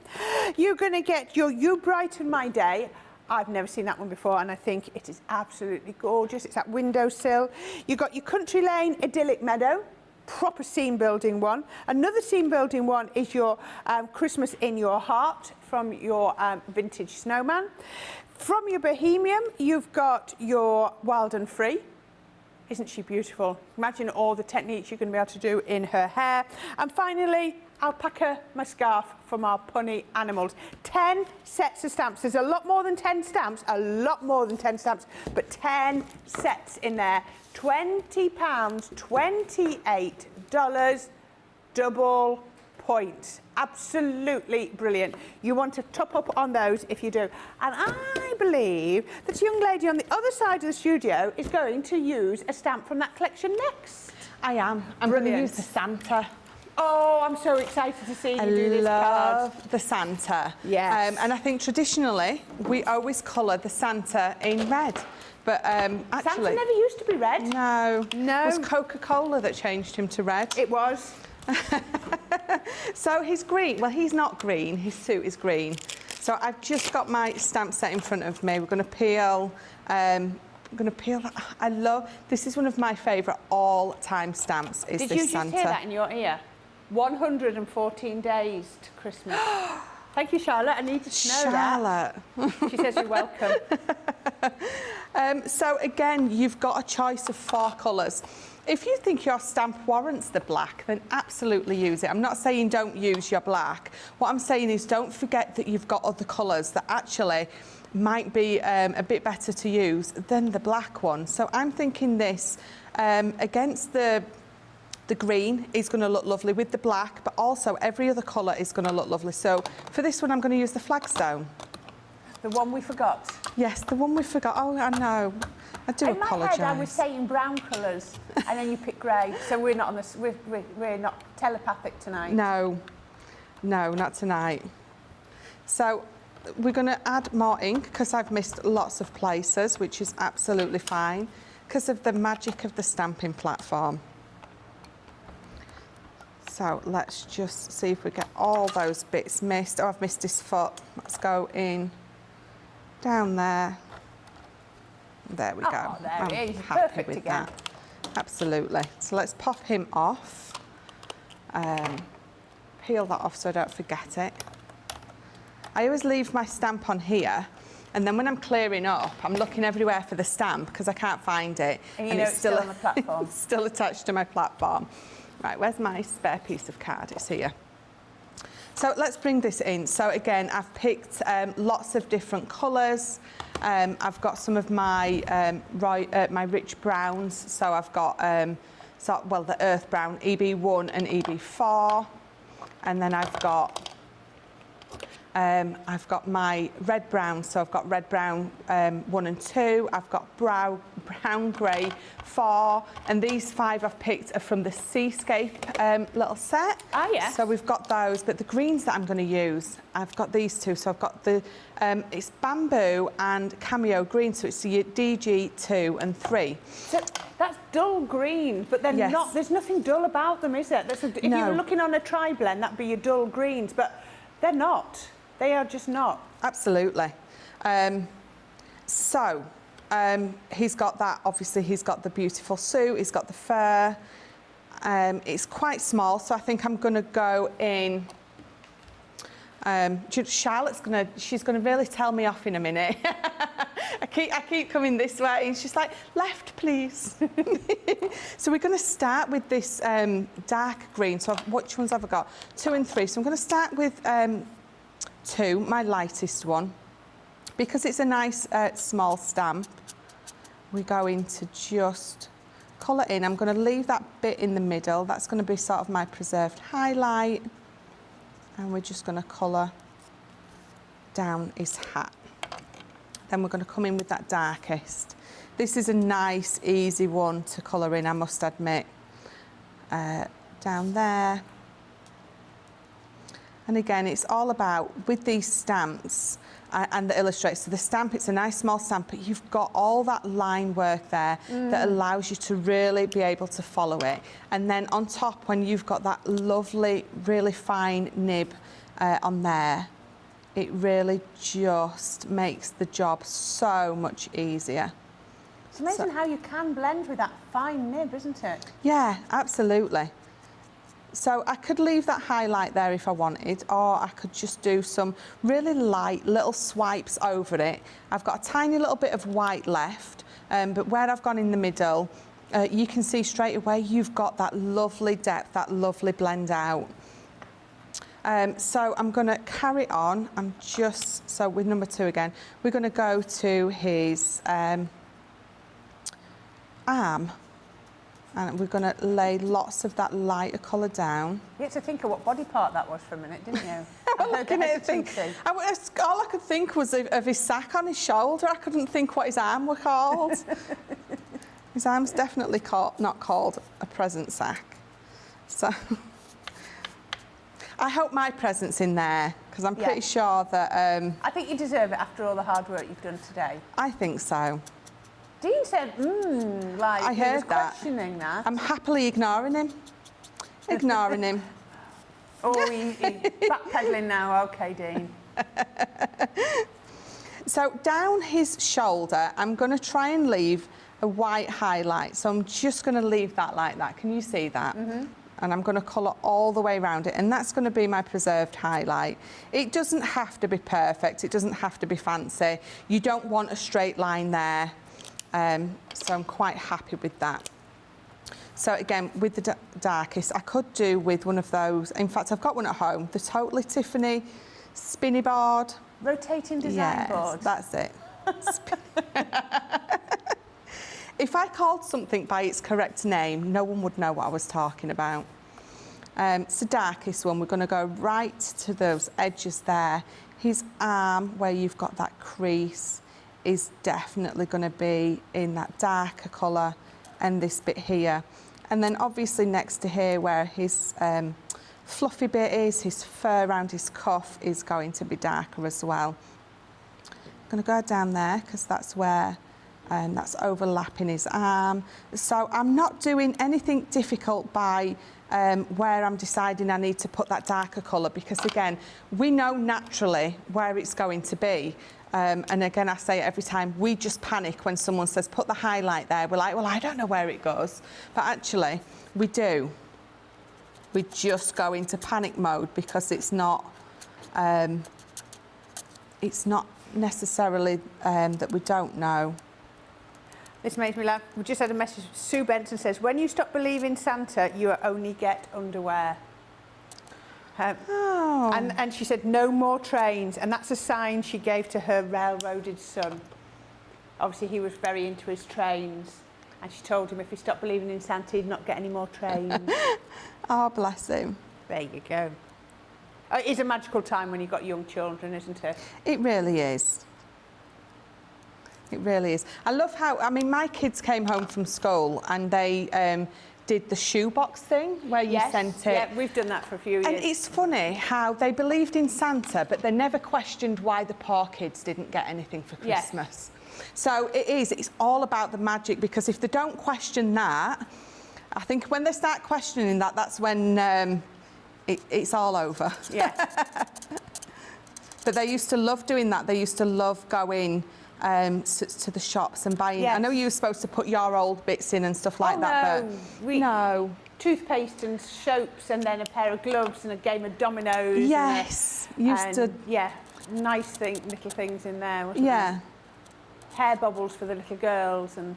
You're going to get your You Brighten My Day. I've never seen that one before, and I think it is absolutely gorgeous. It's that windowsill. You've got your Country Lane Idyllic Meadow, proper scene building one. Another scene building one is your Christmas in Your Heart from your vintage snowman. From your Bohemian, you've got your Wild and Free. Isn't she beautiful? Imagine all the techniques you're going to be able to do in her hair. And finally, Alpaca My Scarf from our punny animals. 10 sets of stamps. There's a lot more than 10 stamps, but 10 sets in there. £20, $28, double points. Absolutely brilliant. You want to top up on those if you do. And I believe this young lady on the other side of the studio is going to use a stamp from that collection next. I am. I'm going to use the Santa. Oh, I'm so excited to see you do this card. I love the Santa. Yes. And I think traditionally, we always colour the Santa in red. But actually... Santa never used to be red. No. No. It was Coca-Cola that changed him to red. It was. So he's green. Well, he's not green. His suit is green. So I've just got my stamp set in front of me. We're going to peel... I'm going to peel that. I love... This is one of my favourite all-time stamps, is this Santa. Did you just hear that in your ear? 114 days to Christmas. Thank you, Charlotte. I needed to know Charlotte. that. She says you're welcome. So again, you've got a choice of 4 colours. If you think your stamp warrants the black, then absolutely use it. I'm not saying don't use your black. What I'm saying is don't forget that you've got other colours that actually might be a bit better to use than the black one. So I'm thinking this against the green is going to look lovely with the black, but also every other colour is going to look lovely. So for this one, I'm going to use the Flagstone. The one we forgot. Yes, the one we forgot. Oh, I know. I do apologise. In my head, I was saying brown colours, and then you pick grey. So we're not on this. We're not telepathic tonight. No, no, not tonight. So we're going to add more ink because I've missed lots of places, which is absolutely fine because of the magic of the stamping platform. So let's just see if we get all those bits missed. Oh, I've missed his foot. Let's go in down there. There we go. Oh, there he is. Happy Perfect with again. that. Absolutely. So let's pop him off. Peel that off so I don't forget it. I always leave my stamp on here, and then when I'm clearing up, I'm looking everywhere for the stamp because I can't find it. And you know it's still on the platform. It's still attached to my platform. Right, where's my spare piece of card? It's here. So let's bring this in. So again, I've picked lots of different colours. I've got some of my my rich browns. So I've got the earth brown, EB1 and EB4, and then I've got my red brown, so I've got red brown 1 and 2, I've got brown grey 4, and these 5 I've picked are from the Seascape little set. Ah, yes. So we've got those, but the greens that I'm going to use, I've got these 2. So I've got the, it's bamboo and cameo green, so it's the DG 2 and 3. So that's dull green, but they're Yes. not. There's nothing dull about them, is there? If you were looking on a tri-blend, that'd be your dull greens, but they're not. They are just not. Absolutely. He's got that, obviously he's got the beautiful suit, he's got the fur. It's quite small, so I think I'm going to go in... Charlotte's she's going to really tell me off in a minute. I keep coming this way, and she's like, left, please. So we're going to start with this dark green. So which ones have I got? 2 and 3. So I'm going to start with 2, my lightest one, because it's a nice small stamp. We're going to just colour in. I'm going to leave that bit in the middle. That's going to be sort of my preserved highlight, and we're just going to colour down his hat. Then we're going to come in with that darkest. This is a nice, easy one to colour in, I must admit. Down there. And again, it's all about, with these stamps and the illustrators, so the stamp, it's a nice small stamp, but you've got all that line work there that allows you to really be able to follow it. And then on top, when you've got that lovely, really fine nib on there, it really just makes the job so much easier. It's amazing how you can blend with that fine nib, isn't it? Yeah, absolutely. So I could leave that highlight there if I wanted, or I could just do some really light little swipes over it. I've got a tiny little bit of white left, but where I've gone in the middle, you can see straight away you've got that lovely depth, that lovely blend out. So I'm going to carry on. So with number 2 again, we're going to go to his arm. And we're going to lay lots of that lighter colour down. You had to think of what body part that was for a minute, didn't you? All I could think was of his sack on his shoulder. I couldn't think what his arm were called. His arm's definitely not called a present sack. So I hope my present's in there, because I'm pretty sure that... I think you deserve it after all the hard work you've done today. I think so. Dean said, like I heard that. Questioning that. I'm happily ignoring him. Ignoring him. Oh, he's backpedaling now. OK, Dean. So down his shoulder, I'm going to try and leave a white highlight. So I'm just going to leave that like that. Can you see that? Mm-hmm. And I'm going to colour all the way around it, and that's going to be my preserved highlight. It doesn't have to be perfect. It doesn't have to be fancy. You don't want a straight line there. So I'm quite happy with that. So again, with the darkest, I could do with one of those. In fact, I've got one at home, the Totally Tiffany spinny board. Rotating design board. That's it. If I called something by its correct name, no one would know what I was talking about. It's the darkest one. We're going to go right to those edges there. His arm, where you've got that crease, is definitely going to be in that darker colour, and this bit here. And then obviously next to here where his fluffy bit is, his fur around his cuff is going to be darker as well. I'm going to go down there because that's where that's overlapping his arm. So I'm not doing anything difficult by where I'm deciding I need to put that darker colour, because again, we know naturally where it's going to be. And again, I say it every time, we just panic when someone says, put the highlight there. We're like, well, I don't know where it goes. But actually, we do. We just go into panic mode because it's not necessarily that we don't know. This makes me laugh. We just had a message. Sue Benson says, when you stop believing Santa, you only get underwear. And she said, no more trains. And that's a sign she gave to her railroaded son. Obviously, he was very into his trains. And she told him if he stopped believing in Santa, he'd not get any more trains. Oh, bless him. There you go. It is a magical time when you've got young children, isn't it? It really is. It really is. I love how, I mean, my kids came home from school and they did the shoebox thing where you sent it. Yeah, we've done that for a few years. And it's funny how they believed in Santa, but they never questioned why the poor kids didn't get anything for Christmas. Yes. So it's all about the magic, because if they don't question that, I think when they start questioning that, that's when it's all over. Yeah. But they used to love doing that. They used to love going to the shops and buying. Yes. I know you were supposed to put your old bits in and stuff like that, but no. Toothpaste and soaps, and then a pair of gloves and a game of dominoes. Yes. Yeah, nice little things in there, wasn't there? Hair bubbles for the little girls. And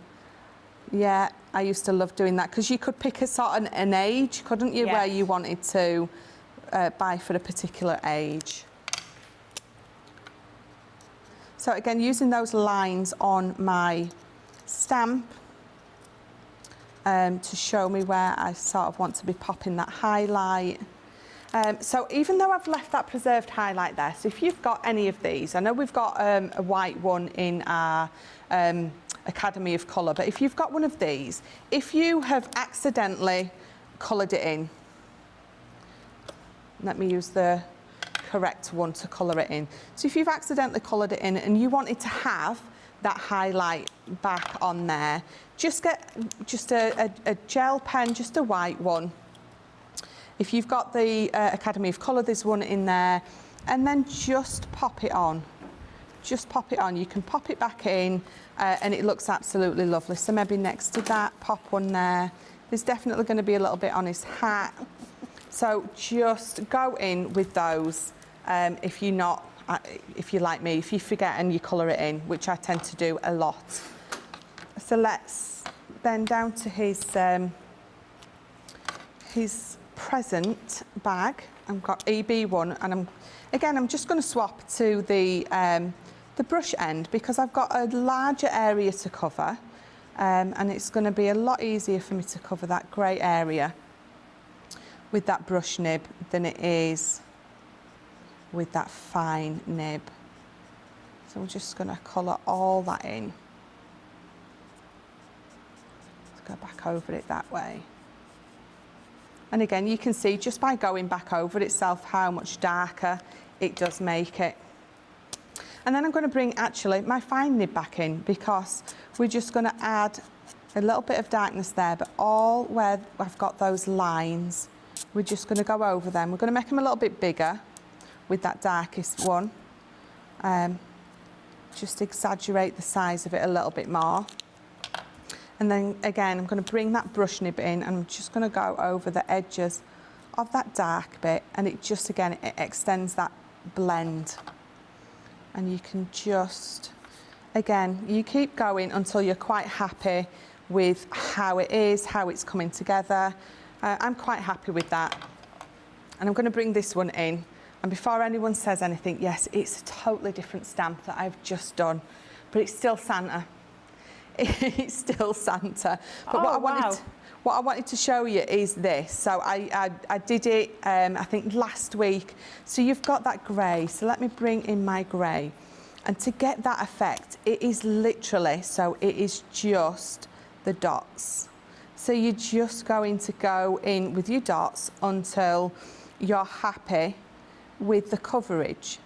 yeah, I used to love doing that, because you could pick a sort of an age, couldn't you, where you wanted to buy for a particular age. So again, using those lines on my stamp to show me where I sort of want to be popping that highlight. So even though I've left that preserved highlight there, so if you've got any of these, I know we've got a white one in our Academy of Colour, but if you've got one of these, if you have accidentally coloured it in, let me use the correct one to colour it in. So if you've accidentally coloured it in and you wanted to have that highlight back on there, just get just a gel pen, just a white one. If you've got the Academy of Colour, there's one in there, and then just pop it on. Just pop it on. You can pop it back in and it looks absolutely lovely. So maybe next to that, pop one there. There's definitely going to be a little bit on his hat. So just go in with those. If you're like me, if you forget and you colour it in, which I tend to do a lot. So let's then down to his present bag. I've got EB1, and I'm just going to swap to the brush end, because I've got a larger area to cover, and it's going to be a lot easier for me to cover that grey area with that brush nib than it is with that fine nib. So we're just going to colour all that in. Let's go back over it that way. And again, you can see just by going back over itself how much darker it does make it. And then I'm going to bring actually my fine nib back in, because we're just going to add a little bit of darkness there, but all where I've got those lines, we're just going to go over them. We're going to make them a little bit bigger with that darkest one. Just exaggerate the size of it a little bit more. And then again, I'm going to bring that brush nib in, and I'm just going to go over the edges of that dark bit, and it just, again, it extends that blend. And you can just, again, you keep going until you're quite happy with how it is, how it's coming together. I'm quite happy with that. And I'm going to bring this one in. And before anyone says anything, yes, it's a totally different stamp that I've just done, but it's still Santa. It's still Santa. But What I wanted to show you is this. So I did it, I think last week. So you've got that grey. So let me bring in my grey. And to get that effect, it is literally, so it is just the dots. So you're just going to go in with your dots until you're happy with the coverage.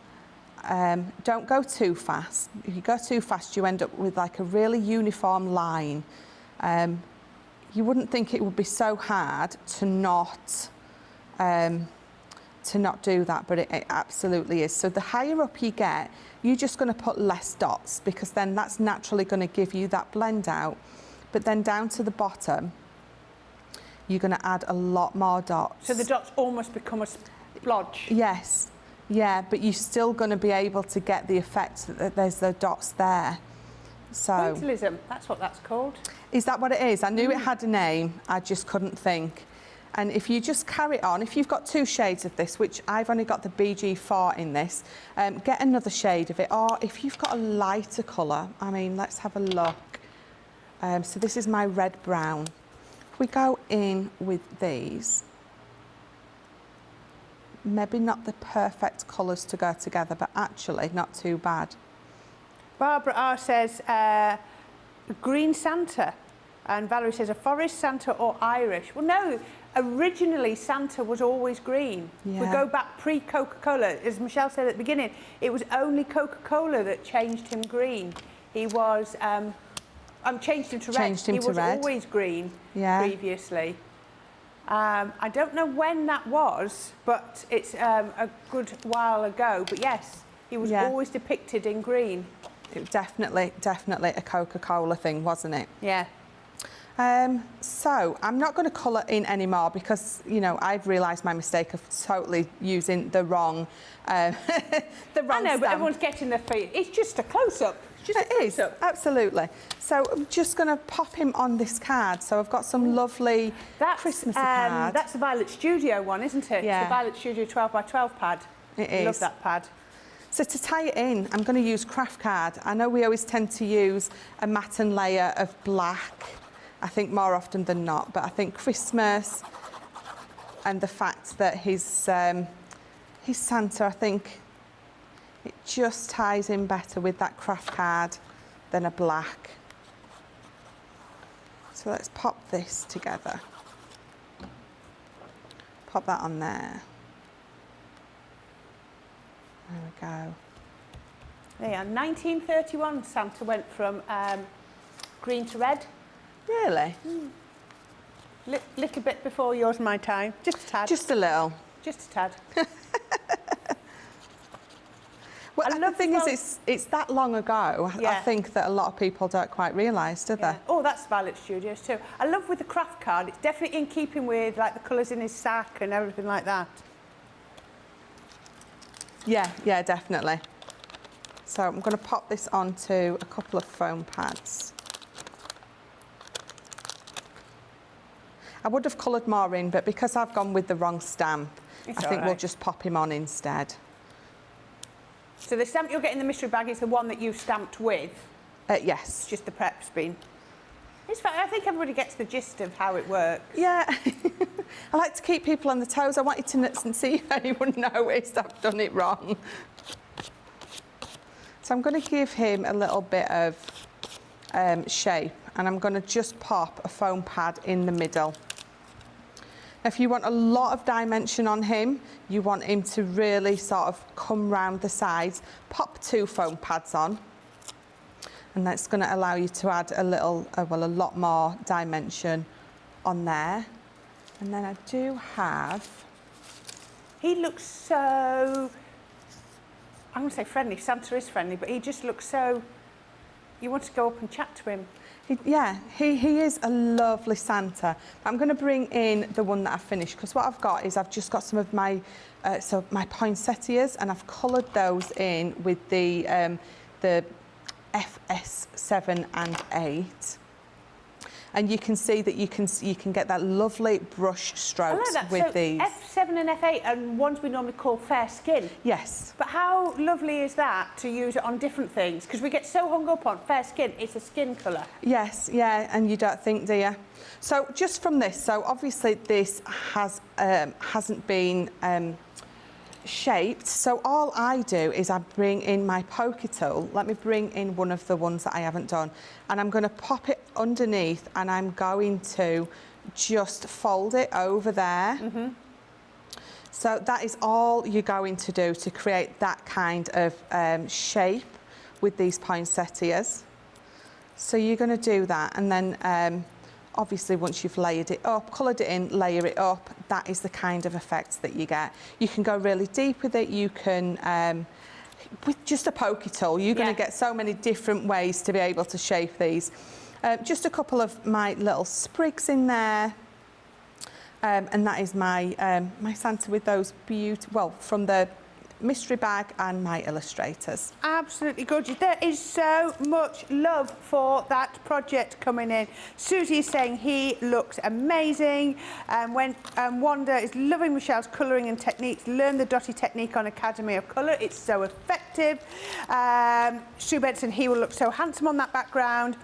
Don't go too fast. If you go too fast, you end up with like a really uniform line. You wouldn't think it would be so hard to not do that, but it absolutely is. So the higher up you get, you're just going to put less dots, because then that's naturally going to give you that blend out. But then down to the bottom, you're going to add a lot more dots. So the dots almost become a splodge. Yes, yeah, but you're still going to be able to get the effect that there's the dots there. So Pointillism, that's what that's called. Is that what it is? I knew it had a name, I just couldn't think. And if you just carry on, if you've got 2 shades of this, which I've only got the BG4 in this, get another shade of it. Or if you've got a lighter colour, I mean, let's have a look. So this is my red brown. If we go in with these, maybe not the perfect colours to go together, but actually not too bad. Barbara R says green Santa, and Valerie says a forest Santa or Irish. Well, no, originally Santa was always green. Yeah. We go back pre-Coca-Cola. As Michelle said at the beginning, it was only Coca-Cola that changed him green. He was, changed him to red. He was always green previously. I don't know when that was, but it's a good while ago. But yes, he was always depicted in green. It was definitely a Coca-Cola thing, wasn't it? Yeah. So I'm not going to colour in anymore because, you know, I've realised my mistake of totally using the wrong I know, but everyone's getting their feet. It's just a close-up. It is, absolutely. So I'm just going to pop him on this card. So I've got some lovely Christmas card. That's the Violet Studio one, isn't it? Yeah. It's the Violet Studio 12x12 pad. It I is. love that pad. So to tie it in, I'm going to use craft card. I know we always tend to use a matte layer of black, I think more often than not, but I think Christmas and the fact that he's Santa, I think it just ties in better with that craft card than a black. So let's pop this together. Pop that on there. There we go. There you are. 1931, Santa went from green to red. Really? Little bit before yours and my time. Just a tad. Just a little. Just a tad. Well, the thing is, it's that long ago. Yeah. I think that a lot of people don't quite realise, do they? Yeah. Oh, that's Violet Studios too. I love with the craft card. It's definitely in keeping with like the colours in his sack and everything like that. Yeah, yeah, definitely. So I'm going to pop this onto a couple of foam pads. I would have coloured more in, but because I've gone with the wrong stamp, I think we'll just pop him on instead. So the stamp you'll get in the mystery bag is the one that you stamped with? Yes. It's just the prep spin. It's fine. I think everybody gets the gist of how it works. Yeah. I like to keep people on the toes. I wanted to see if anyone noticed I've done it wrong. So I'm going to give him a little bit of shape, and I'm going to just pop a foam pad in the middle. If you want a lot of dimension on him, you want him to really sort of come round the sides, pop 2 foam pads on, and that's going to allow you to add a lot more dimension on there. And then I do have... He looks so... I'm going to say friendly. Santa is friendly, but he just looks so... You want to go up and chat to him. He is a lovely Santa. I'm going to bring in the one that I've finished, because what I've got is I've just got some of my my poinsettias, and I've coloured those in with the FS7 and 8. And you can see that you can get that lovely brush strokes with so these. F7 and F8 are ones we normally call fair skin. Yes. But how lovely is that to use it on different things? Because we get so hung up on fair skin, it's a skin colour. Yes, yeah, and you don't think, do you? So just from this, so obviously this hasn't been shaped, so all I do is I bring in my poker tool. Let me bring in one of the ones that I haven't done, and I'm going to pop it underneath, and I'm going to just fold it over there. So that is all you're going to do to create that kind of shape with these poinsettias. So you're going to do that, and then obviously once you've layered it up, coloured it in, layer it up, that is the kind of effect that you get. You can go really deep with it. You can, with just a poker tool, you're going to get so many different ways to be able to shape these. Just a couple of my little sprigs in there. And that is my my Santa with those well, from the mystery bag and my illustrators. Absolutely gorgeous. There is so much love for that project coming in. Susie is saying he looks amazing. Wanda is loving Michelle's colouring and techniques. Learn the dotty technique on Academy of Colour. It's so effective. Sue Benson, he will look so handsome on that background.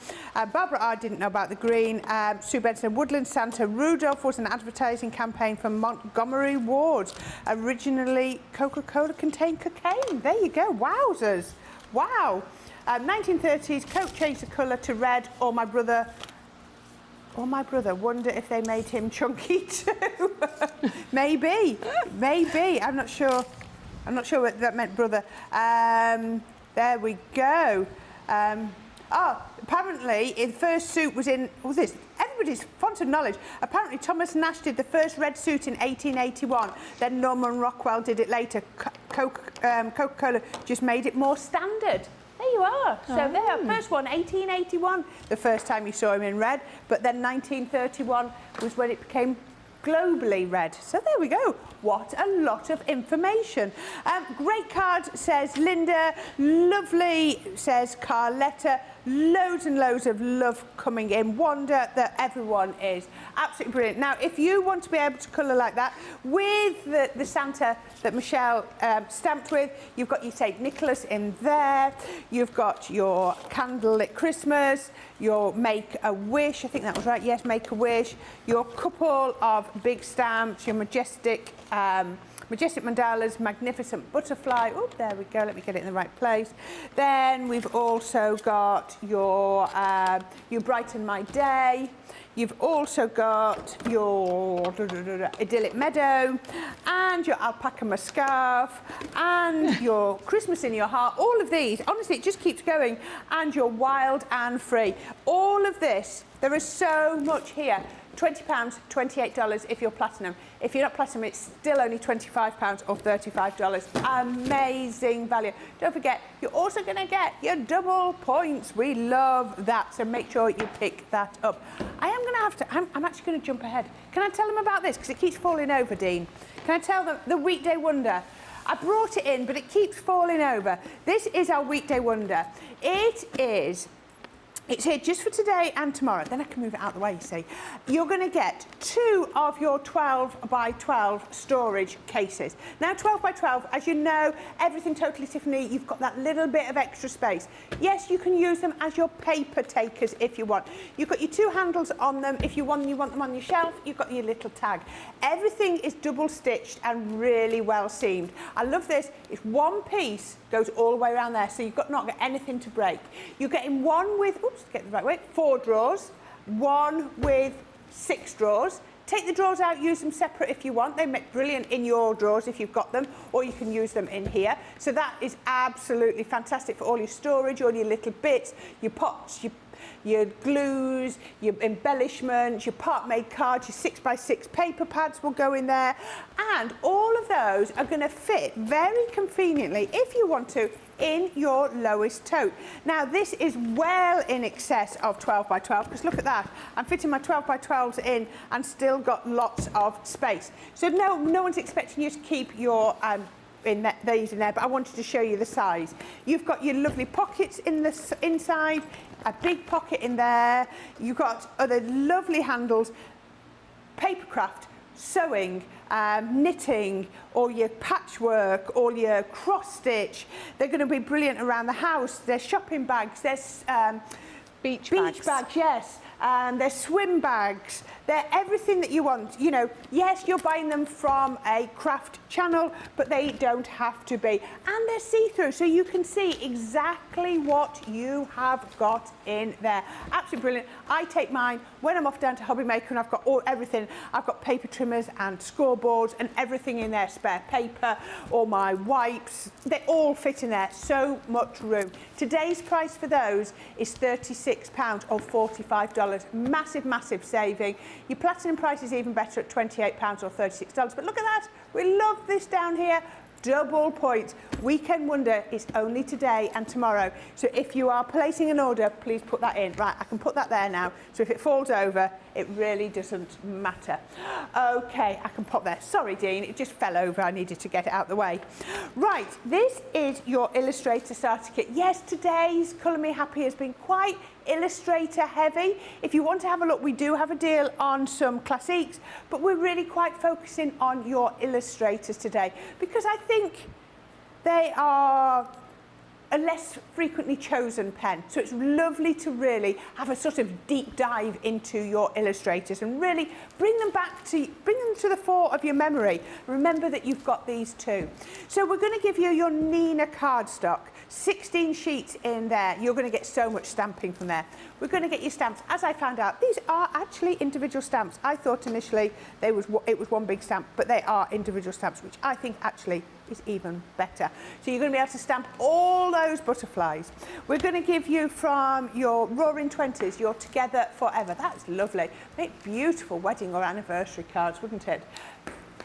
Barbara R. didn't know about the green. Sue Benson, Woodland Santa. Rudolph was an advertising campaign for Montgomery Wards. Originally, Coca-Cola contained cocaine. There you go. Wowzers. Wow. 1930s, Coke changed the colour to red, or my brother, wonder if they made him chunky too. Maybe. I'm not sure what that meant, brother. There we go. Apparently, the first suit was in, everybody's font of knowledge. Apparently, Thomas Nash did the first red suit in 1881. Then Norman Rockwell did it later. Coca-Cola just made it more standard. There you are. So there, first one, 1881, the first time you saw him in red. But then 1931 was when it became globally red. So there we go. What a lot of information. Great card, says Linda. Lovely, says Carletta. Loads and loads of love coming in. Wonder that everyone is absolutely brilliant. Now, if you want to be able to colour like that with the Santa that Michelle stamped with, you've got your St. Nicholas in there. You've got your Candlelit Christmas, your Make-A-Wish. I think that was right. Yes, Make-A-Wish. Your couple of big stamps, your majestic mandalas, magnificent butterfly. Oh, there we go. Let me get it in the right place. Then we've also got your You Brighten My Day. You've also got your Idyllic Meadow and your Alpaca Mascarf and your Christmas in Your Heart. All of these, honestly, it just keeps going. And your Wild and Free. All of this, there is so much here. £20, $28 if you're platinum. If you're not platinum, it's still only £25 or $35. Amazing value. Don't forget, you're also going to get your double points. We love that, so make sure you pick that up. I'm actually going to jump ahead. Can I tell them about this? Because it keeps falling over, Dean. Can I tell them the Weekday Wonder? I brought it in, but it keeps falling over. This is our Weekday Wonder. It's here just for today and tomorrow. Then I can move it out the way, you see. You're going to get 2 of your 12 by 12 storage cases. Now, 12 by 12, as you know, everything totally Tiffany, you've got that little bit of extra space. Yes, you can use them as your paper takers if you want. You've got your 2 handles on them. If you want them on your shelf, you've got your little tag. Everything is double stitched and really well seamed. I love this. It's one piece, goes all the way around there, so you've not got anything to break. You're getting one with, get the right way, 4 drawers, one with 6 drawers. Take the drawers out, use them separate if you want. They make brilliant in your drawers if you've got them, or you can use them in here. So that is absolutely fantastic for all your storage, all your little bits, your pots, your glues, your embellishments, your part-made cards, your 6x6 paper pads will go in there. And all of those are going to fit very conveniently, if you want to, in your lowest tote. Now, this is well in excess of 12 by 12, because look at that. I'm fitting my 12 by 12s in and still got lots of space. So no one's expecting you to keep your these in there, but I wanted to show you the size. You've got your lovely pockets in the inside. a big pocket in there. You've got other lovely handles, paper craft, sewing, knitting, or your patchwork, or your cross stitch. They're going to be brilliant around the house. There's shopping bags, there's beach bags, yes. They're swim bags, they're everything that you want. You know, yes, you're buying them from a craft channel, but they don't have to be. And they're see-through, so you can see exactly what you have got in there. Absolutely brilliant. I take mine when I'm off down to Hobby Maker and I've got everything. I've got paper trimmers and scoreboards and everything in there, spare paper, all my wipes. They all fit in there, so much room. Today's price for those is £36 or $45. Massive, massive saving. Your platinum price is even better at £28 or $36. But look at that. We love this down here. Double points. Weekend Wonder is only today and tomorrow. So if you are placing an order, please put that in. Right, I can put that there now. So if it falls over, it really doesn't matter. Okay, I can pop there. Sorry, Dean, it just fell over. I needed to get it out of the way. Right, this is your Illustrator starter kit. Yes, today's Colour Me Happy has been quite Illustrator heavy. If you want to have a look, we do have a deal on some classiques, but we're really quite focusing on your Illustrators today because I think they are a less frequently chosen pen. So it's lovely to really have a sort of deep dive into your Illustrators and really bring them to the fore of your memory. Remember that you've got these too. So we're going to give you your Nina cardstock. 16 sheets in there. You're going to get so much stamping from there. We're going to get your stamps. As I found out, these are actually individual stamps. I thought initially it was one big stamp, but they are individual stamps, which I think actually is even better. So you're going to be able to stamp all those butterflies. We're going to give you from your Roaring Twenties, your Together Forever. That's lovely. Make beautiful wedding or anniversary cards, wouldn't it?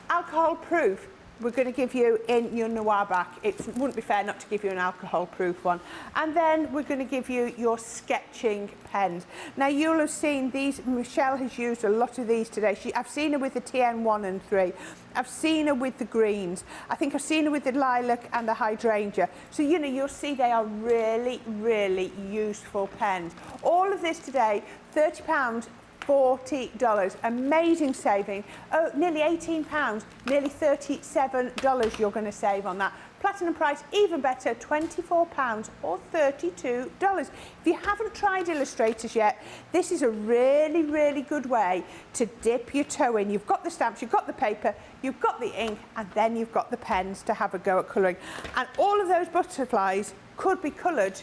Alcohol proof. We're going to give you in your Noir back. It wouldn't be fair not to give you an alcohol-proof one. And then we're going to give you your sketching pens. Now, you'll have seen these. Michelle has used a lot of these today. I've seen her with the TN1 and 3. I've seen her with the greens. I think I've seen her with the lilac and the hydrangea. So, you know, you'll see they are really, really useful pens. All of this today, £30. $40. Amazing saving. Oh, nearly £18, nearly $37 you're going to save on that. Platinum price, even better, £24 or $32. If you haven't tried Illustrators yet, this is a really, really good way to dip your toe in. You've got the stamps, you've got the paper, you've got the ink, and then you've got the pens to have a go at colouring. And all of those butterflies could be coloured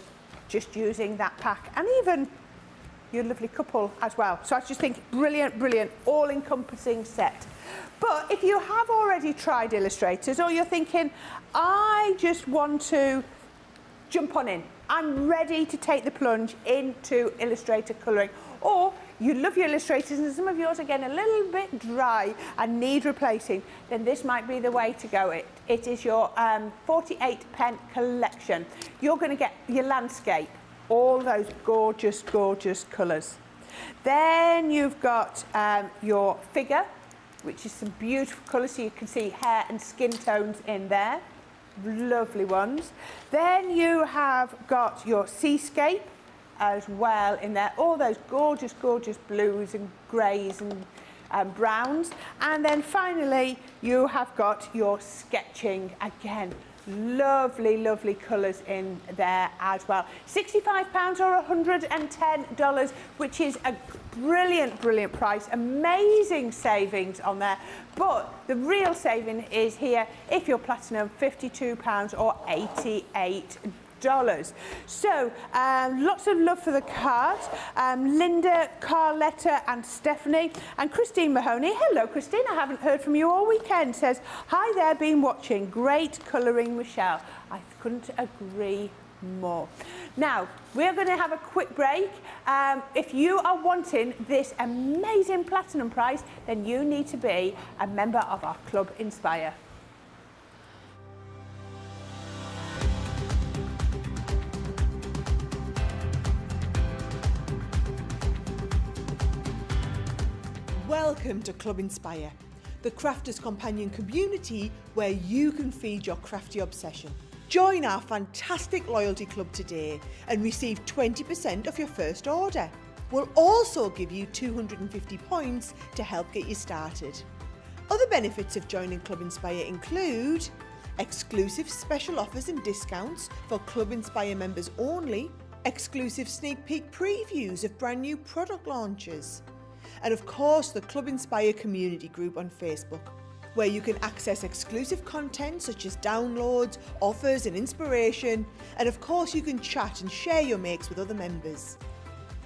just using that pack, and even your lovely couple as well. So I just think brilliant, brilliant, all-encompassing set. But if you have already tried Illustrators, or you're thinking, I just want to jump on in, I'm ready to take the plunge into Illustrator colouring, or you love your Illustrators and some of yours are getting a little bit dry and need replacing, then this might be the way to go. It is your 48 pen collection. You're going to get your landscape, all those gorgeous, gorgeous colours. Then you've got your figure, which is some beautiful colours, so you can see hair and skin tones in there. Lovely ones. Then you have got your seascape as well in there. All those gorgeous, gorgeous blues and greys and browns. And then finally, you have got your sketching again. Lovely, lovely colours in there as well. £65 or $110, which is a brilliant, brilliant price. Amazing savings on there. But the real saving is here if you're platinum, £52 or $88. So, lots of love for the cards. Linda, Carletta and Stephanie and Christine Mahoney. Hello, Christine. I haven't heard from you all weekend. Says, hi there, been watching. Great colouring, Michelle. I couldn't agree more. Now, we're going to have a quick break. If you are wanting this amazing platinum price, then you need to be a member of our Club Inspire. Welcome to Club Inspire, the crafters companion community where you can feed your crafty obsession. Join our fantastic loyalty club today and receive 20% off your first order. We'll also give you 250 points to help get you started. Other benefits of joining Club Inspire include exclusive special offers and discounts for Club Inspire members only, exclusive sneak peek previews of brand new product launches, and of course the Club Inspire community group on Facebook, where you can access exclusive content such as downloads, offers and inspiration, and of course you can chat and share your makes with other members.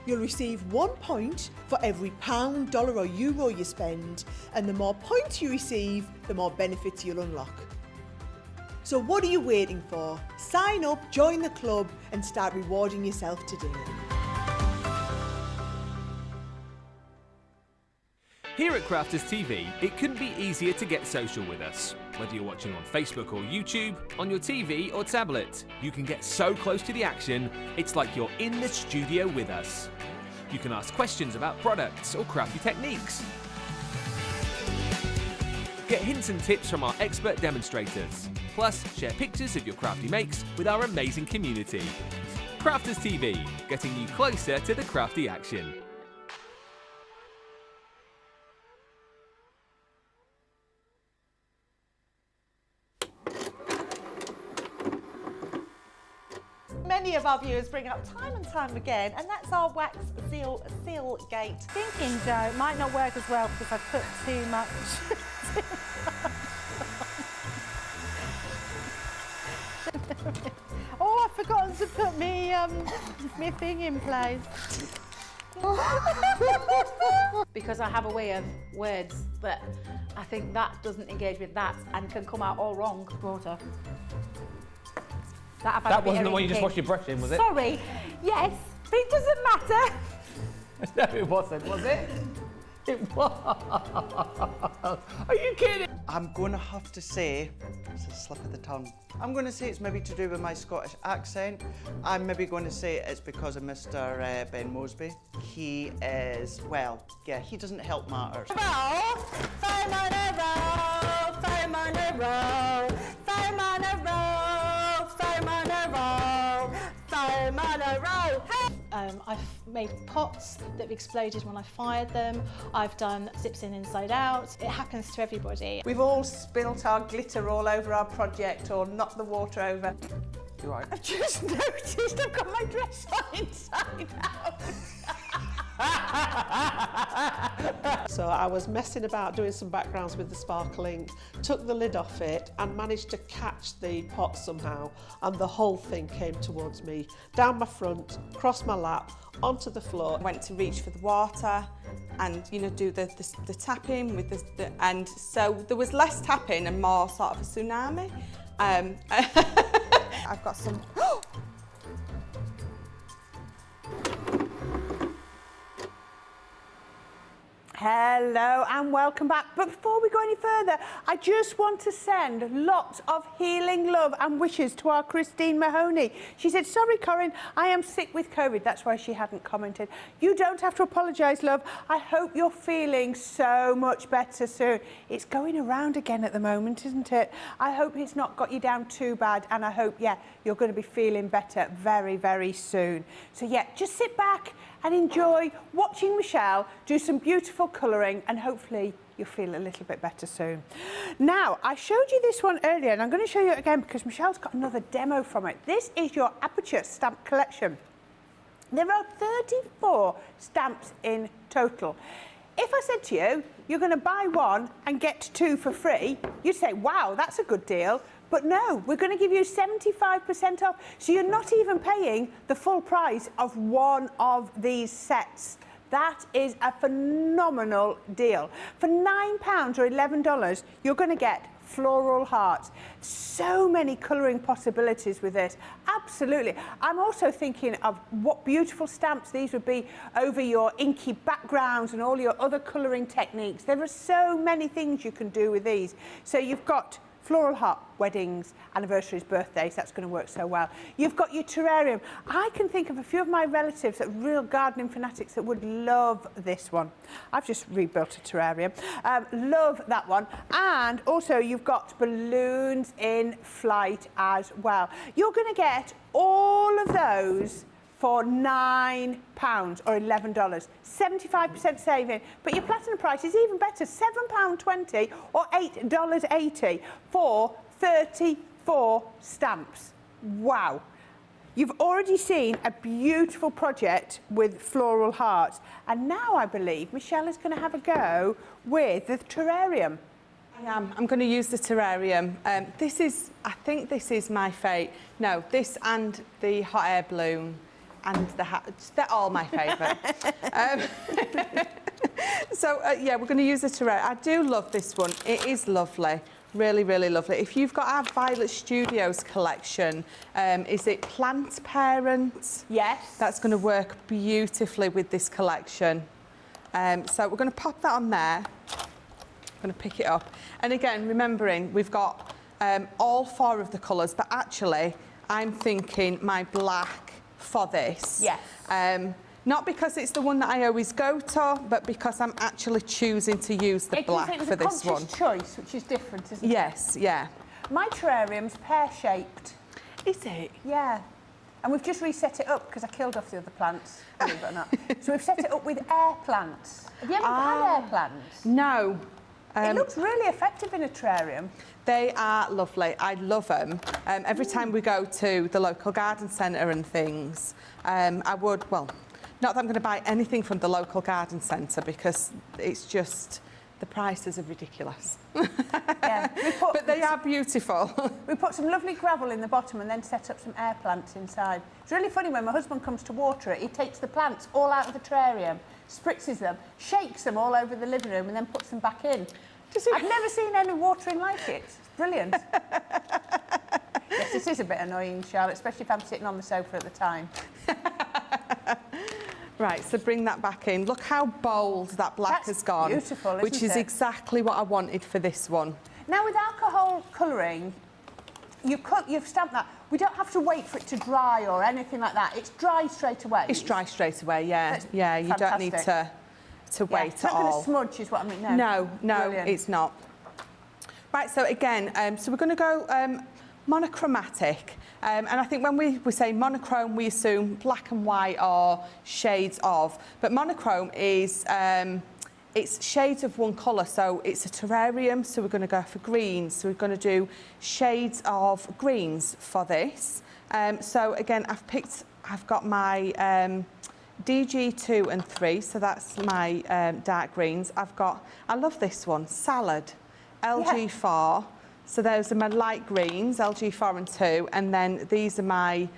You'll receive 1 point for every pound, dollar or euro you spend, and the more points you receive, the more benefits you'll unlock. So what are you waiting for? Sign up, join the club and start rewarding yourself today. Here at Crafters TV, it couldn't be easier to get social with us. Whether you're watching on Facebook or YouTube, on your TV or tablet, you can get so close to the action, it's like you're in the studio with us. You can ask questions about products or crafty techniques. Get hints and tips from our expert demonstrators. Plus, share pictures of your crafty makes with our amazing community. Crafters TV, getting you closer to the crafty action. Many of our viewers bring up time and time again, and that's our wax seal gate. Thinking, Joe, it might not work as well because I've put too much. Oh, I've forgotten to put me thing in place. Because I have a way of words that I think that doesn't engage with that and can come out all wrong. Water. That wasn't the one you just washed your brush in, was it? Sorry. Yes, but it doesn't matter. No, it wasn't, was it? It was. Are you kidding? I'm going to have to say, it's a slip of the tongue. I'm going to say it's maybe to do with my Scottish accent. I'm maybe going to say it's because of Mr. Ben Mosby. He is, well, yeah, he doesn't help matters. I've made pots that have exploded when I fired them. I've done zips in inside out. It happens to everybody. We've all spilt our glitter all over our project or knocked the water over. You're right. I've just noticed I've got my dress on inside out. So I was messing about doing some backgrounds with the sparkling, took the lid off it and managed to catch the pot somehow, and the whole thing came towards me, down my front, across my lap, onto the floor. I went to reach for the water and, you know, do the tapping with the and so there was less tapping and more sort of a tsunami. I've got some. Hello and welcome back. But before we go any further, I just want to send lots of healing love and wishes to our Christine Mahoney. She said, sorry, Corrine, I am sick with COVID. That's why she hadn't commented. You don't have to apologise, love. I hope you're feeling so much better soon. It's going around again at the moment, isn't it? I hope it's not got you down too bad, and I hope, yeah, you're going to be feeling better very, very soon. So, yeah, just sit back and enjoy watching Michelle do some beautiful colouring, and hopefully you'll feel a little bit better soon. Now, I showed you this one earlier and I'm going to show you it again because Michelle's got another demo from it. This is your Aperture stamp collection. There are 34 stamps in total. If I said to you, you're going to buy one and get two for free, you'd say, wow, that's a good deal. But no, we're going to give you 75% off, so you're not even paying the full price of one of these sets. That is a phenomenal deal. For £9 or $11, you're going to get floral hearts. So many colouring possibilities with this. Absolutely. I'm also thinking of what beautiful stamps these would be over your inky backgrounds and all your other colouring techniques. There are so many things you can do with these. So you've got Floral heart, weddings, anniversaries, birthdays, that's going to work so well. You've got your terrarium. I can think of a few of my relatives that are real gardening fanatics that would love this one. I've just rebuilt a terrarium. Love that one. And also you've got balloons in flight as well. You're going to get all of those for £9 or $11, 75% saving. But your platinum price is even better, £7.20 or $8.80 for 34 stamps. Wow. You've already seen a beautiful project with floral hearts. And now I believe Michelle is going to have a go with the terrarium. I'm going to use the terrarium. I think this is my favourite. No, this and the hot air balloon. And they're all my favourite. Yeah, we're going to use the terrarium. I do love this one. It is lovely, really, really lovely. If you've got our Violet Studios collection, is it Plant Parent? Yes. That's going to work beautifully with this collection. So we're going to pop that on there. I'm going to pick it up. And again, remembering, we've got all 4 of the colours, but actually, I'm thinking my black for this. Yes. Not because it's the one that I always go to, but because I'm actually choosing to use the black for this one. It's a conscious choice, which is different, isn't it? Yes, yeah. My terrarium's pear-shaped. Is it? Yeah. And we've just reset it up because I killed off the other plants, believe it or not. So we've set it up with air plants. Have you ever had air plants? No. It looks really effective in a terrarium. They are lovely. I love them. Every time we go to the local garden centre and things, I would, well, not that I'm going to buy anything from the local garden centre because it's just, the prices are ridiculous. Yeah. But they are beautiful. We put some lovely gravel in the bottom and then set up some air plants inside. It's really funny when my husband comes to water it, he takes the plants all out of the terrarium, spritzes them, shakes them all over the living room and then puts them back in. I've never seen any watering like it. It's brilliant. Yes, this is a bit annoying, Charlotte, especially if I'm sitting on the sofa at the time. Right, so bring that back in. Look how bold that black has gone. Beautiful, isn't which is it? exactly what I wanted for this one. Now, with alcohol colouring, you've stamped that. We don't have to wait for it to dry or anything like that. It's dry straight away. It's dry straight away, yeah. That's yeah, you don't need fantastic. to wait It's not at all. going to smudge, is what I mean. No, Brilliant. it's not. Right, so again, so we're going to go monochromatic. And I think when we say monochrome, we assume black and white or shades of. But monochrome is, it's shades of one colour. So it's a terrarium, so we're going to go for greens. So we're going to do shades of greens for this. So again, I've got my DG 2 and 3, so that's my dark greens. I love this one, Salad, LG4. So those are my light greens, LG4 and 2, and then these are my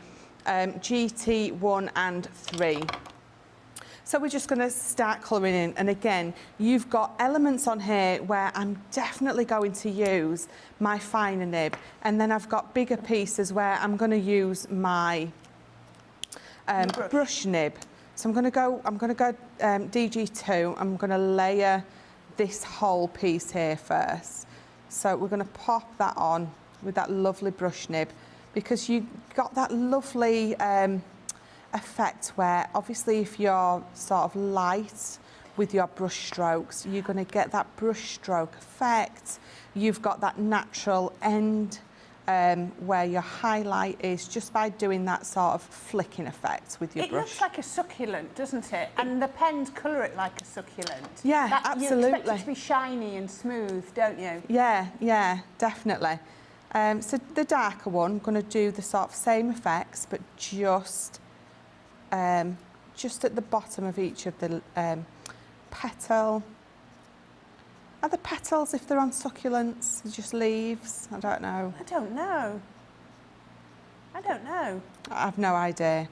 GT 1 and 3. So we're just going to start colouring in, and again, you've got elements on here where I'm definitely going to use my finer nib, and then I've got bigger pieces where I'm going to use my brush nib. So I'm going to go DG2. I'm going to layer this whole piece here first. So we're going to pop that on with that lovely brush nib, because you got that lovely effect where obviously if you're sort of light with your brush strokes, you're going to get that brush stroke effect. You've got that natural end where your highlight is just by doing that sort of flicking effect with your brush. It looks like a succulent, doesn't it? And the pens colour it like a succulent. Yeah, absolutely. You expect it to be shiny and smooth, don't you? Yeah, definitely. So the darker one, I'm going to do the sort of same effects, but just at the bottom of each of the petal. Are the petals, if they're on succulents, just leaves? I don't know. I don't know. I have no idea.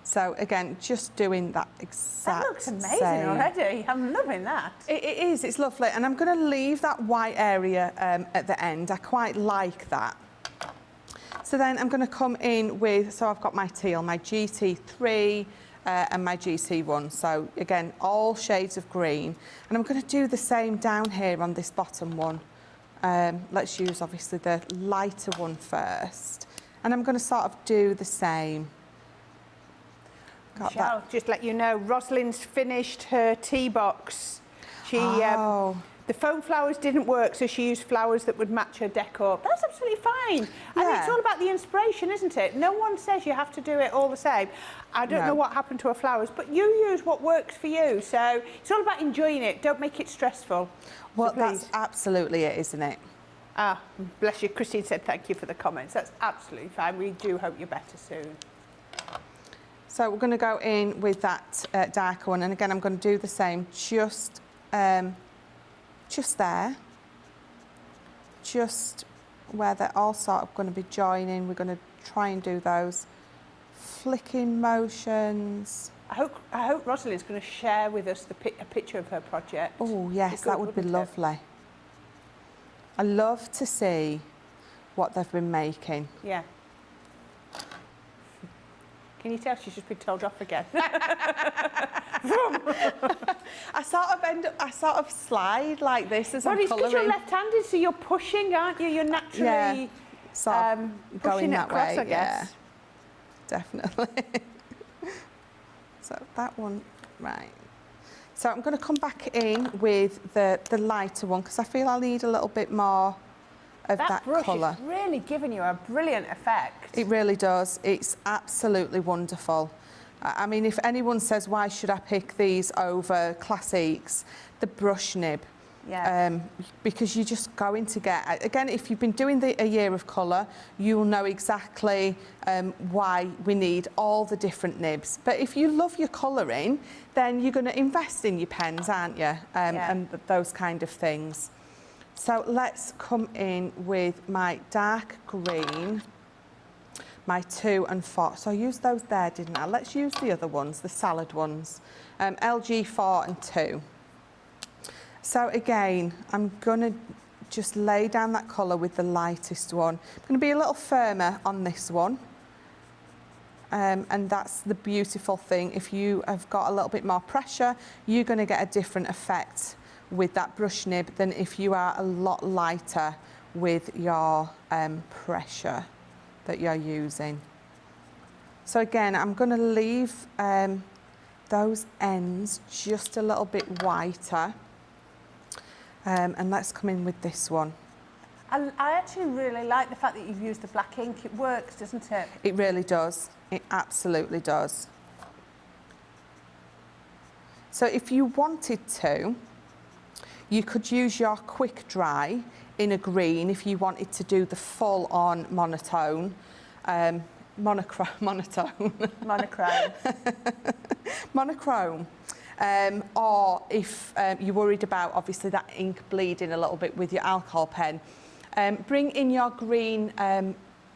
So again, just doing that exact That looks amazing same. already. I'm loving that. It is, it's lovely. And I'm going to leave that white area at the end. I quite like that. So then I'm going to come in with, so I've got my teal, my GT3, and my GC1. So again, all shades of green. And I'm going to do the same down here on this bottom one. Let's use obviously the lighter one first. And I'm going to sort of do the same. Got Michelle, that. just let you know, Rosalind's finished her tea box. She, the foam flowers didn't work, so she used flowers that would match her decor. That's absolutely fine. And Yeah. it's all about the inspiration, isn't it? No one says you have to do it all the same. I don't know what happened to her flowers, but you use what works for you. So it's all about enjoying it. Don't make it stressful. Well, So that's please. absolutely it, isn't it? Ah, bless you. Christine said thank you for the comments. That's absolutely fine. We do hope you're better soon. So we're going to go in with that darker one, and again I'm going to do the same, just there, just where they're all sort of going to be joining. We're going to try and do those flicking motions. I hope Rosalind's going to share with us a picture of her project. Oh yes, that would be lovely. I love to see what they've been making. Yeah. Can you tell she's just been told off again? I sort of slide like this as I'm Well, it's because you're colouring. left-handed, so you're pushing, aren't you? You're naturally Sort of going pushing it that across, way. I guess. Yeah, definitely. So that one, right. So I'm going to come back in with the lighter one because I feel I'll need a little bit more of that brush colour. is really giving you a brilliant effect. It really does. It's absolutely wonderful. I mean, if anyone says, why should I pick these over classics, the brush nib. Yeah. Because you're just going to get, again, if you've been doing a year of colour, you'll know exactly why we need all the different nibs. But if you love your colouring, then you're going to invest in your pens, aren't you? And those kind of things. So let's come in with my dark green, my 2 and 4. So I used those there, didn't I? Let's use the other ones, the salad ones, LG 4 and 2. So again, I'm going to just lay down that colour with the lightest one. I'm going to be a little firmer on this one. And that's the beautiful thing. If you have got a little bit more pressure, you're going to get a different effect with that brush nib than if you are a lot lighter with your pressure that you're using. So again, I'm going to leave those ends just a little bit whiter. And let's come in with this one. I actually really like the fact that you've used the black ink. It works, doesn't it? It really does. It absolutely does. So if you wanted to, you could use your quick dry in a green if you wanted to do the full-on monotone. Monochrome. Monochrome. Or if you're worried about, obviously, that ink bleeding a little bit with your alcohol pen, bring in your green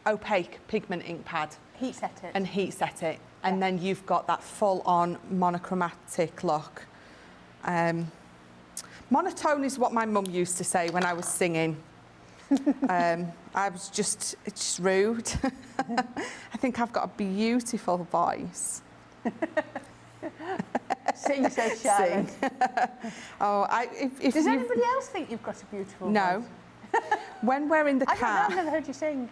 opaque pigment ink pad. Heat set it. And heat set it. And then you've got that full-on monochromatic look. Monotone is what my mum used to say when I was singing. I was just, it's just rude. I think I've got a beautiful voice. Sing, says Sharon. Sing. Oh, if Does anybody else think you've got a beautiful voice? No. When we're in the car... I don't know, I've never heard you sing.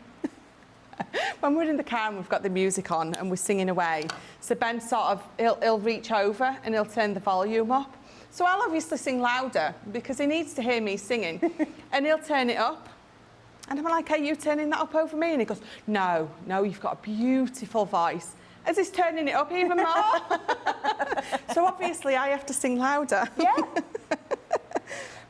When we're in the car and we've got the music on and we're singing away, so Ben sort of, he'll reach over and he'll turn the volume up. So I'll obviously sing louder because he needs to hear me singing. And he'll turn it up. And I'm like, are you turning that up over me? And he goes, no, you've got a beautiful voice. As he's turning it up even more. So obviously I have to sing louder. Yeah.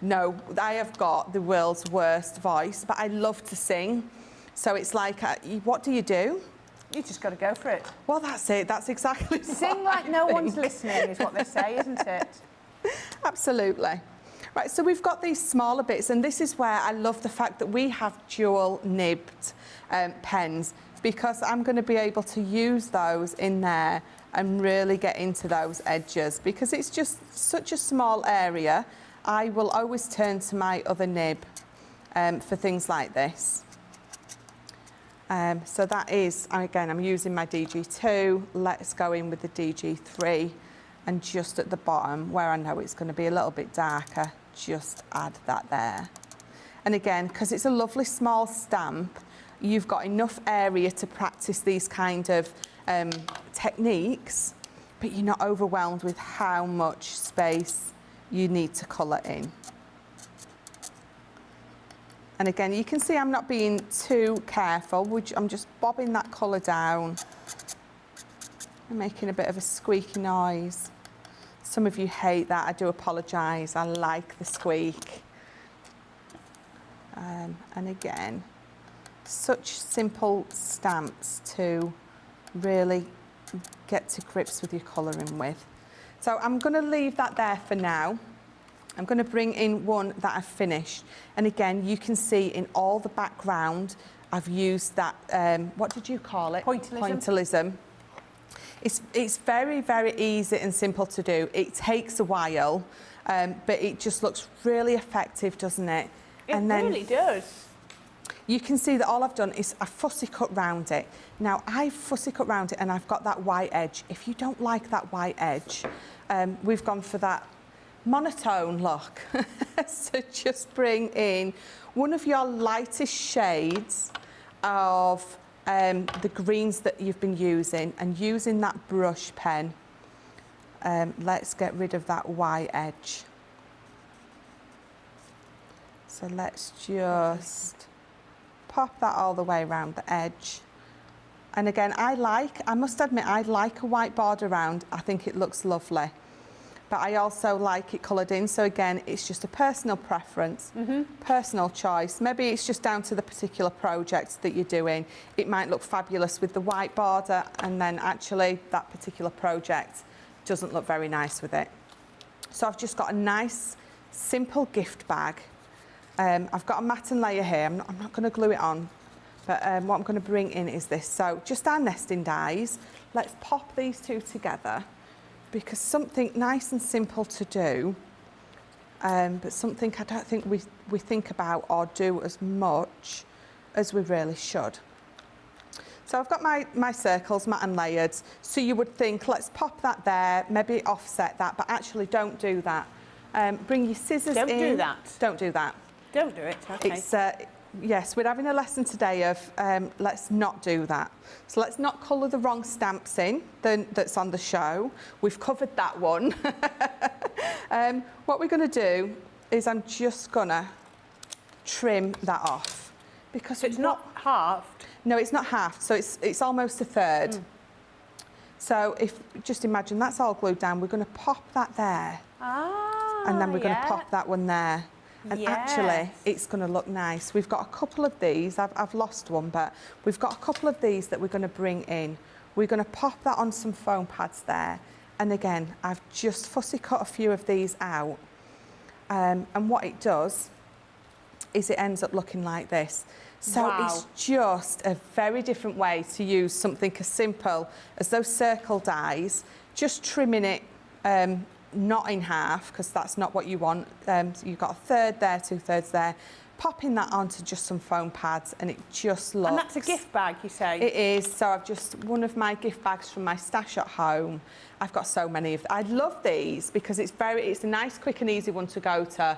No, I have got the world's worst voice, but I love to sing. So it's like, what do? You just got to go for it. Well, that's it. That's exactly Sing like no one's listening is what they say, isn't it? Absolutely. Right, so we've got these smaller bits, and this is where I love the fact that we have dual nibbed pens, because I'm going to be able to use those in there and really get into those edges, because it's just such a small area. I will always turn to my other nib for things like this. So that is, again, I'm using my DG2. Let's go in with the DG3 and just at the bottom where I know it's going to be a little bit darker, just add that there. And again, because it's a lovely small stamp, you've got enough area to practice these kind of techniques, but you're not overwhelmed with how much space you need to colour in. And again, you can see I'm not being too careful. I'm just bobbing that colour down and making a bit of a squeaky noise. Some of you hate that. I do apologise. I like the squeak. And again, such simple stamps to really get to grips with your colouring with. So I'm going to leave that there for now. I'm going to bring in one that I've finished. And again, you can see in all the background, I've used that, what did you call it? Pointillism. Pointillism. It's very, very easy and simple to do. It takes a while, but it just looks really effective, doesn't it? It really does. You can see that all I've done is I fussy cut round it. Now, I fussy cut round it and I've got that white edge. If you don't like that white edge, we've gone for that monotone look. So just bring in one of your lightest shades of the greens that you've been using and using that brush pen. Let's get rid of that white edge. So let's just pop that all the way around the edge. And again, I must admit, I like a white border around. I think it looks lovely. But I also like it coloured in. So again, it's just a personal preference, personal choice. Maybe it's just down to the particular project that you're doing. It might look fabulous with the white border, and then actually that particular project doesn't look very nice with it. So I've just got a nice, simple gift bag. I've got a matte and layer here. I'm not going to glue it on, but what I'm going to bring in is this. So just our nesting dies. Let's pop these two together, because something nice and simple to do, but something I don't think we think about or do as much as we really should. So I've got my circles, matte and layered. So you would think, let's pop that there, maybe offset that, but actually don't do that. Bring your scissors in. Don't do that. Don't do that. Don't do it, okay. It's, yes, we're having a lesson today of let's not do that. So let's not colour the wrong stamps in that's on the show. We've covered that one. What we're going to do is I'm just going to trim that off. Because so it's not halved? No, it's not halved, so it's almost a third. So if, just imagine that's all glued down, we're going to pop that there. Ah, and then we're going to pop that one there. And actually, it's going to look nice. We've got a couple of these. I've lost one, but we've got a couple of these that we're going to bring in. We're going to pop that on some foam pads there. And again, I've just fussy cut a few of these out. And what it does is it ends up looking like this. So it's just a very different way to use something as simple as those circle dies, just trimming it not in half, because that's not what you want. So you've got a third there, 2/3 there, popping that onto just some foam pads, and it just looks... And that's a gift bag, you say? It is. So I've just, one of my gift bags from my stash at home. I've got so many of them. I love these because it's a nice, quick and easy one to go to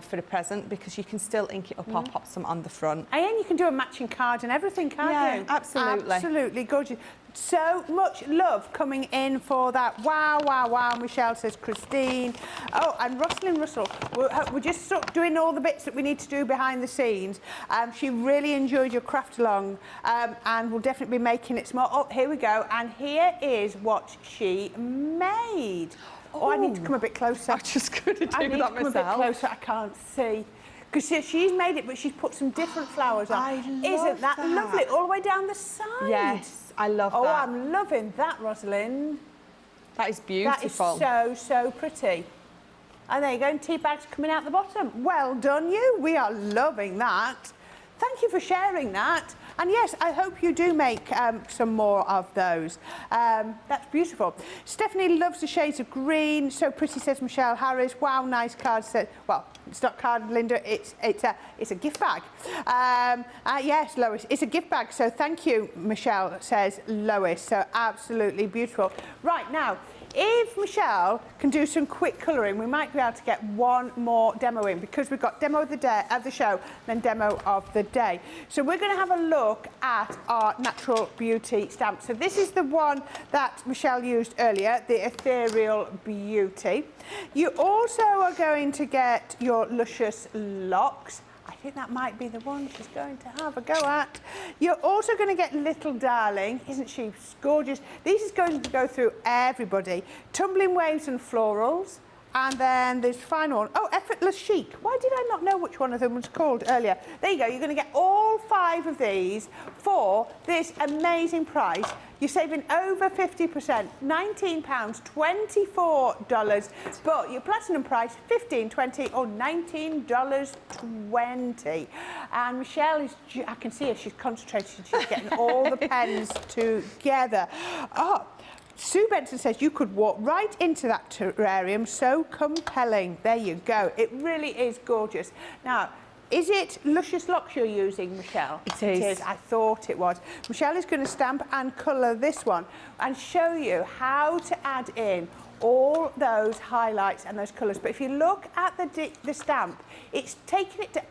for the present, because you can still ink it up or pop some on the front. And you can do a matching card and everything, can't you? Yeah, absolutely. Absolutely gorgeous. So much love coming in for that. Wow, wow, wow, Michelle says, Christine. Oh, and Rosalind Russell, we're just sort of doing all the bits that we need to do behind the scenes. She really enjoyed your craft along, and we'll definitely be making it small. Oh, here we go. And here is what she made. Oh, I need to come a bit closer. I'm just going to do that myself. I need to come a bit closer. I can't see. Because she's made it, but she's put some different flowers on. Isn't that lovely? All the way down the side. Yes, I love that. Oh, I'm loving that, Rosalind. That is beautiful. That is so, so pretty. And there you go, and tea bags coming out the bottom. Well done, you. We are loving that. Thank you for sharing that. And yes, I hope you do make some more of those. That's beautiful. Stephanie loves the shades of green. So pretty, says Michelle Harris. Wow, nice card. Said, well, it's not card, Linda. It's a gift bag. Yes, Lois, it's a gift bag. So thank you, Michelle, says Lois. So absolutely beautiful. Right now, if Michelle can do some quick colouring, we might be able to get one more demo in, because we've got demo of the day, of the show, then demo of the day. So we're going to have a look at our Natural Beauty stamp. So this is the one that Michelle used earlier, the Ethereal Beauty. You also are going to get your Luscious Locks. I think that might be the one she's going to have a go at. You're also going to get Little Darling. Isn't she gorgeous? This is going to go through everybody. Tumbling Waves and Florals. And then this final one, oh, Effortless Chic. Why did I not know which one of them was called earlier? There you go. You're going to get all 5 of these for this amazing price. You're saving over 50%, £19, $24, but your platinum price, $15, $20, or $19.20. And Michelle is, I can see her, she's concentrating, she's getting all the pens together. Oh, Sue Benson says you could walk right into that terrarium, so compelling. There you go. It really is gorgeous. Now, is it Luscious Locks you're using, Michelle? It is. It is. I thought it was. Michelle is going to stamp and colour this one and show you how to add in all those highlights and those colours. But if you look at the stamp, it's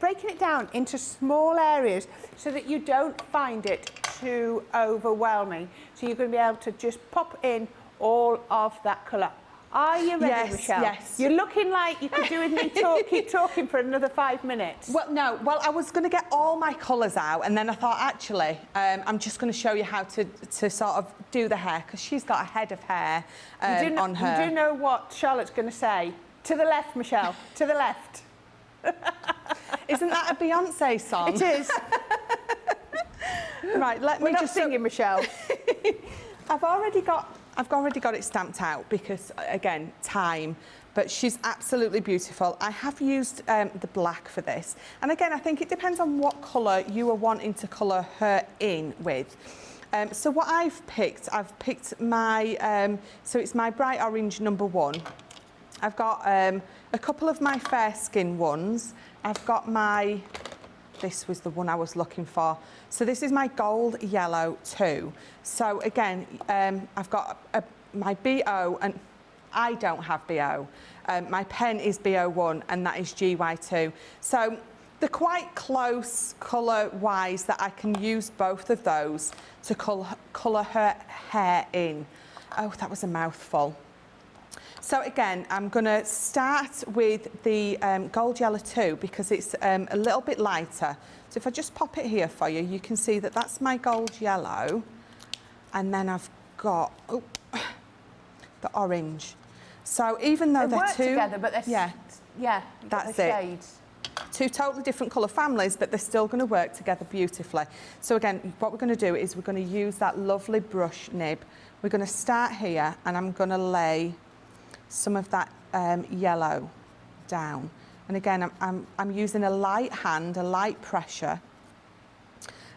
breaking it down into small areas so that you don't find it too overwhelming. So you're going to be able to just pop in all of that colour. Are you ready, yes, Michelle? Yes. You're looking like you could do with me keep talking for another 5 minutes. Well, no. Well, I was going to get all my colours out, and then I thought, actually, I'm just going to show you how to sort of do the hair, because she's got a head of hair on her. You do know what Charlotte's going to say? To the left, Michelle. To the left. Isn't that a Beyonce song? It is. Right, let me We're not just singing, Michelle. I've already got it stamped out because, again, time. But she's absolutely beautiful. I have used the black for this. And again, I think it depends on what colour you are wanting to colour her in with. So what I've picked my, so it's my bright orange #1. I've got a couple of my fair skin ones. I've got my, this was the one I was looking for. So this is my gold yellow 2. So again, I've got my BO, and I don't have BO. My pen is BO1, and that is GY2. So they're quite close colour-wise that I can use both of those to colour her hair in. Oh, that was a mouthful. So again, I'm going to start with the gold yellow 2 because it's a little bit lighter. So if I just pop it here for you, you can see that that's my gold yellow. And then I've got the orange. So even though they're two together, but they're that's the it. Shades. 2 totally different colour families, but they're still going to work together beautifully. So again, what we're going to do is we're going to use that lovely brush nib. We're going to start here, and I'm going to lay some of that yellow down. And again, I'm using a light hand, a light pressure,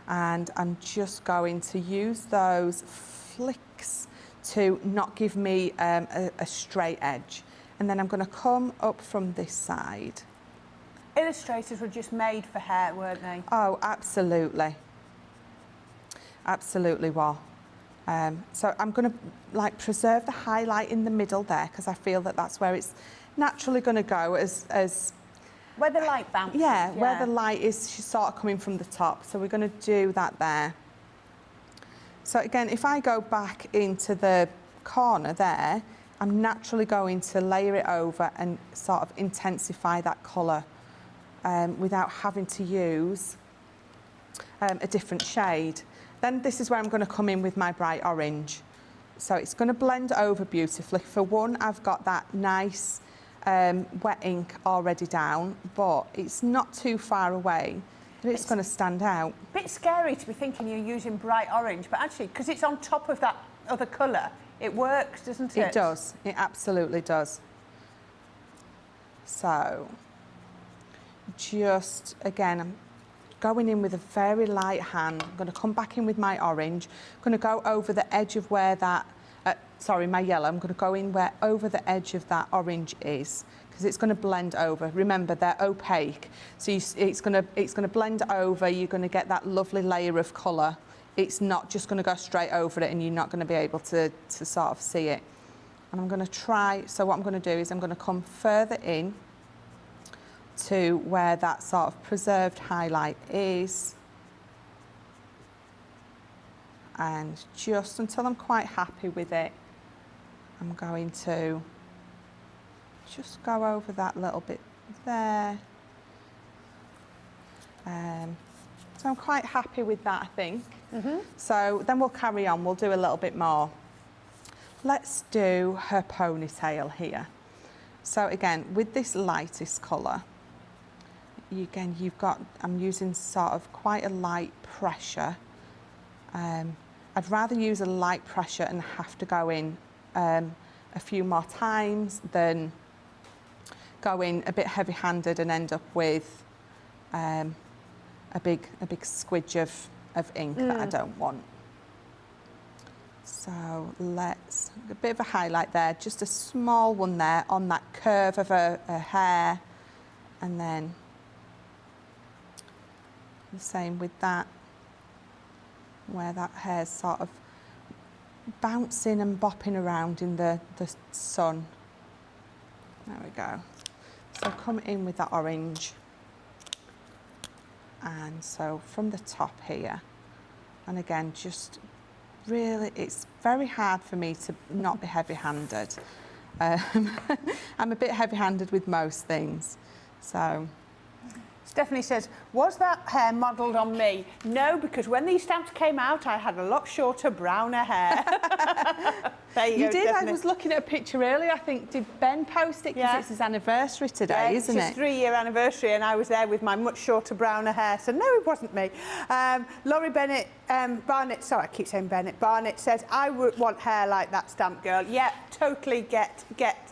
and I'm just going to use those flicks to not give me a straight edge. And then I'm going to come up from this side. Illustrators were just made for hair, weren't they? Oh, absolutely. Absolutely were. So I'm going to preserve the highlight in the middle there because I feel that that's where it's naturally going to go as where the light bounces. Yeah, where the light is she's sort of coming from the top. So we're going to do that there. So again, if I go back into the corner there, I'm naturally going to layer it over and sort of intensify that colour without having to use a different shade. Then this is where I'm going to come in with my bright orange. So it's going to blend over beautifully. For one, I've got that nice wet ink already down, but it's not too far away. It's going to stand out. A bit scary to be thinking you're using bright orange, but actually, because it's on top of that other colour, it works, doesn't it? It does. It absolutely does. So, just again, I'm going in with a very light hand. I'm going to come back in with my orange. I'm going to go over the edge of where that, sorry, my yellow. I'm going to go in where over the edge of that orange is, because it's going to blend over. Remember, they're opaque, so it's going to blend over. You're going to get that lovely layer of colour. It's not just going to go straight over it, and you're not going to be able to sort of see it. And I'm going to try. So what I'm going to do is I'm going to come further in to where that sort of preserved highlight is, and just until I'm quite happy with it, I'm going to just go over that little bit there. So I'm quite happy with that, I think. So then we'll carry on, we'll do a little bit more. Let's do her ponytail here. So again, with this lightest colour, you've got, I'm using sort of quite a light pressure. I'd rather use a light pressure and have to go in a few more times than go in a bit heavy-handed and end up with a big squidge of ink that I don't want. So let's, a bit of a highlight there, just a small one there on that curve of her hair, and then the same with that, where that hair's sort of bouncing and bopping around in the sun. There we go. So come in with that orange. And so from the top here, and again, just really, it's very hard for me to not be heavy-handed. I'm a bit heavy-handed with most things, so. Stephanie says, was that hair modelled on me? No, because when these stamps came out, I had a lot shorter, browner hair. There you go, did? Stephanie. I was looking at a picture earlier. I think, did Ben post it? Because Yeah. it's his anniversary today, isn't it? It's his 3-year anniversary, and I was there with my much shorter, browner hair. So no, it wasn't me. Laurie Bennett, Barnett, sorry, I keep saying Bennett. Barnett says, I would want hair like that stamp girl. Yeah, totally get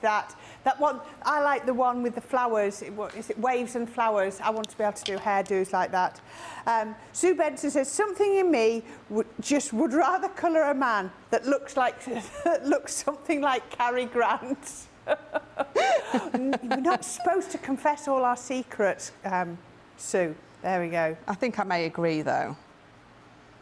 that. That one, I like the one with the flowers. What is it, waves and flowers? I want to be able to do hairdos like that. Sue Benson says, something in me would rather colour a man that looks something like Cary Grant. We're not supposed to confess all our secrets, Sue. There we go. I think I may agree, though.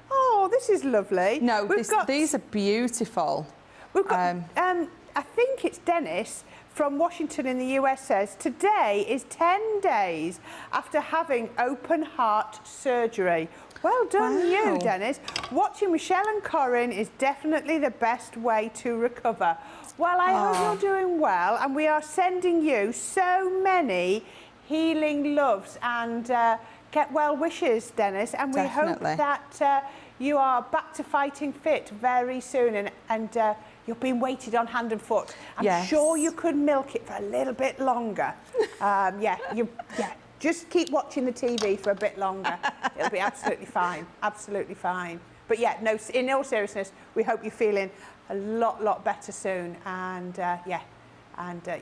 Oh, this is lovely. No, these are beautiful. We've got, I think it's Dennis from Washington in the US says, today is 10 days after having open heart surgery. Well done you, Dennis. Watching Michelle and Corrine is definitely the best way to recover. Well, I hope you're doing well, and we are sending you so many healing loves and get well wishes, Dennis, and we hope that you are back to fighting fit very soon, and you're being waited on hand and foot. I'm sure you could milk it for a little bit longer. Just keep watching the TV for a bit longer. It'll be absolutely fine, absolutely fine. But yeah, no, in all seriousness, we hope you're feeling a lot better soon, and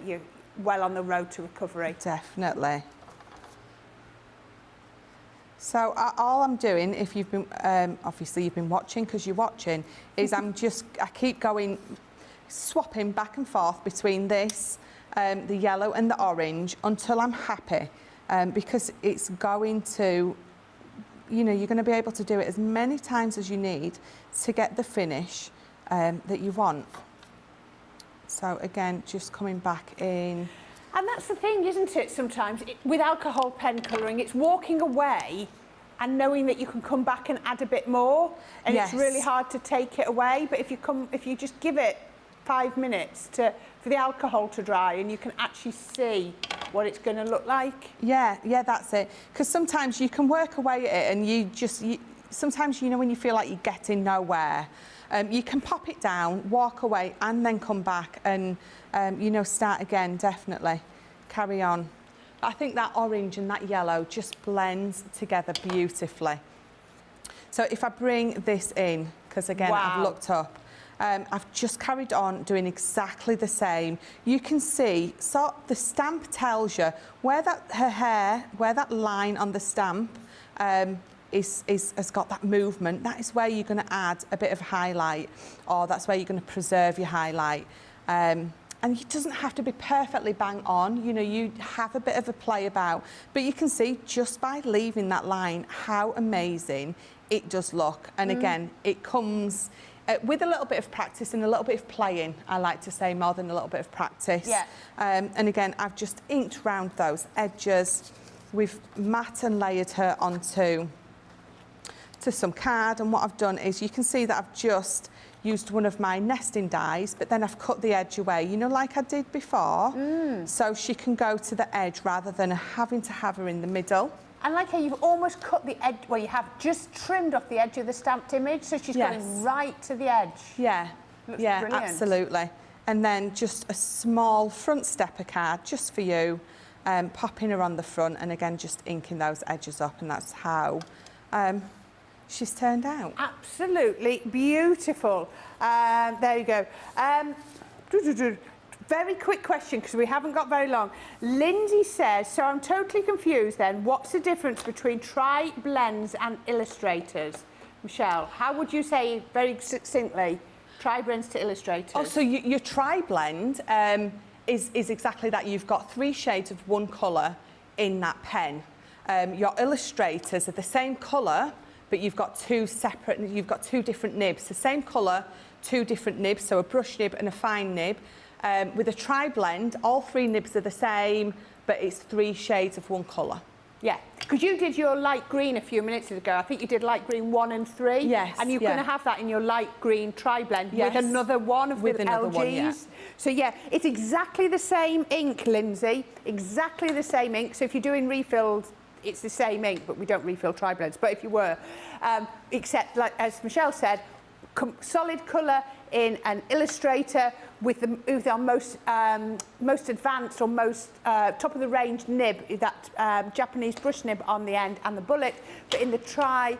you're well on the road to recovery. Definitely. So all I'm doing, if you've been, obviously you've been watching because you're watching, is I keep going, swapping back and forth between this, the yellow and the orange until I'm happy, because it's going to, you're going to be able to do it as many times as you need to get the finish that you want. So again, just coming back in. And that's the thing, isn't it, sometimes, with alcohol pen colouring, it's walking away and knowing that you can come back and add a bit more, and it's really hard to take it away. But if you just give it 5 minutes for the alcohol to dry, and you can actually see what it's going to look like. Yeah, that's it. Because sometimes you can work away at it, and sometimes, when you feel like you're getting nowhere, you can pop it down, walk away, and then come back and, start again, definitely. Carry on. I think that orange and that yellow just blends together beautifully. So if I bring this in, because again, I've looked up, I've just carried on doing exactly the same. You can see, so the stamp tells you where that line on the stamp has got that movement. That is where you're going to add a bit of highlight, or that's where you're going to preserve your highlight. And it doesn't have to be perfectly bang on, you know, you have a bit of a play about, but you can see just by leaving that line how amazing it does look. And again, it comes with a little bit of practice and a little bit of playing, I like to say, more than a little bit of practice. Yeah. And again, I've just inked round those edges. We've matte and layered her onto some card, and what I've done is you can see that I've just used one of my nesting dies, but then I've cut the edge away, you know, like I did before, so she can go to the edge rather than having to have her in the middle. I like how you've almost cut the edge, well, you have just trimmed off the edge of the stamped image, so she's going right to the edge. Yeah, Looks yeah, brilliant. absolutely. And then just a small front stepper card just for you, popping her on the front, and again, just inking those edges up, and that's how she's turned out. Absolutely beautiful. There you go. Very quick question, because we haven't got very long. Lindsay says, so I'm totally confused then, what's the difference between tri-blends and illustrators? Michelle, how would you say very succinctly, tri-blends to illustrators? Oh, so your tri-blend is exactly that. You've got 3 shades of one colour in that pen. Your illustrators are the same colour, but you've got 2 different nibs. The same colour, 2 different nibs, so a brush nib and a fine nib. With a tri-blend, all 3 nibs are the same, but it's 3 shades of one colour. Yeah, because you did your light green a few minutes ago. I think you did light green 1 and 3. Yes. And you're going to have that in your light green tri-blend with another one of the LGs. So yeah, it's exactly the same ink, Lindsay. Exactly the same ink. So if you're doing refills, it's the same ink, but we don't refill tri-blends. But if you were, except, like as Michelle said, solid colour in an illustrator with our most advanced or most top of the range nib, that Japanese brush nib on the end and the bullet. But in the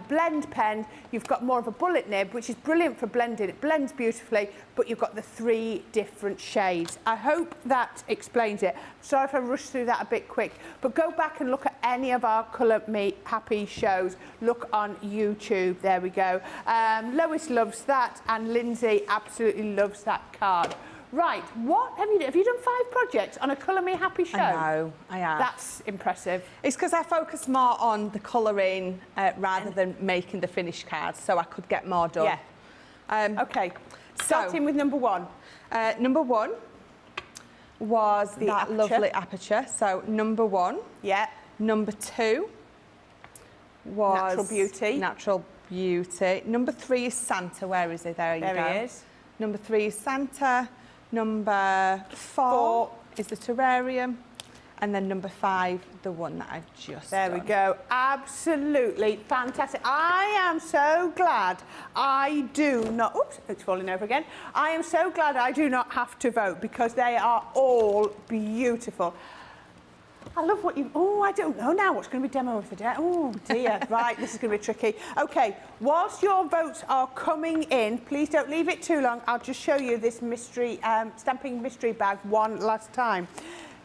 blend pen, you've got more of a bullet nib, which is brilliant for blending. It blends beautifully, but you've got the 3 different shades. I hope that explains it. Sorry if I rushed through that a bit quick, but go back and look at any of our Colour Me Happy shows. Look on YouTube. There we go. Lois loves that, and Lindsay absolutely loves that card. Right, what have you done? Have you done 5 projects on a Colour Me Happy show? I know, I have. That's impressive. It's because I focus more on the colouring rather than making the finished cards, so I could get more done. Yeah. Okay, starting with number 1. Number 1 was The that Aperture. lovely Aperture. So number 1. Yeah. Number 2 was Natural Beauty. Natural Beauty. Number 3 is Santa. Where is he? There you go. There he is. Number 3 is Santa. Number 4 is the Terrarium. And then number 5, the one that I've just There we go. Absolutely fantastic. I am so glad I do not... Oops, it's falling over again. I am so glad I do not have to vote, because they are all beautiful. I love what you... Oh, I don't know now what's going to be demo of the day. Oh, dear. Right, this is going to be tricky. OK, whilst your votes are coming in, please don't leave it too long. I'll just show you this mystery stamping mystery bag one last time.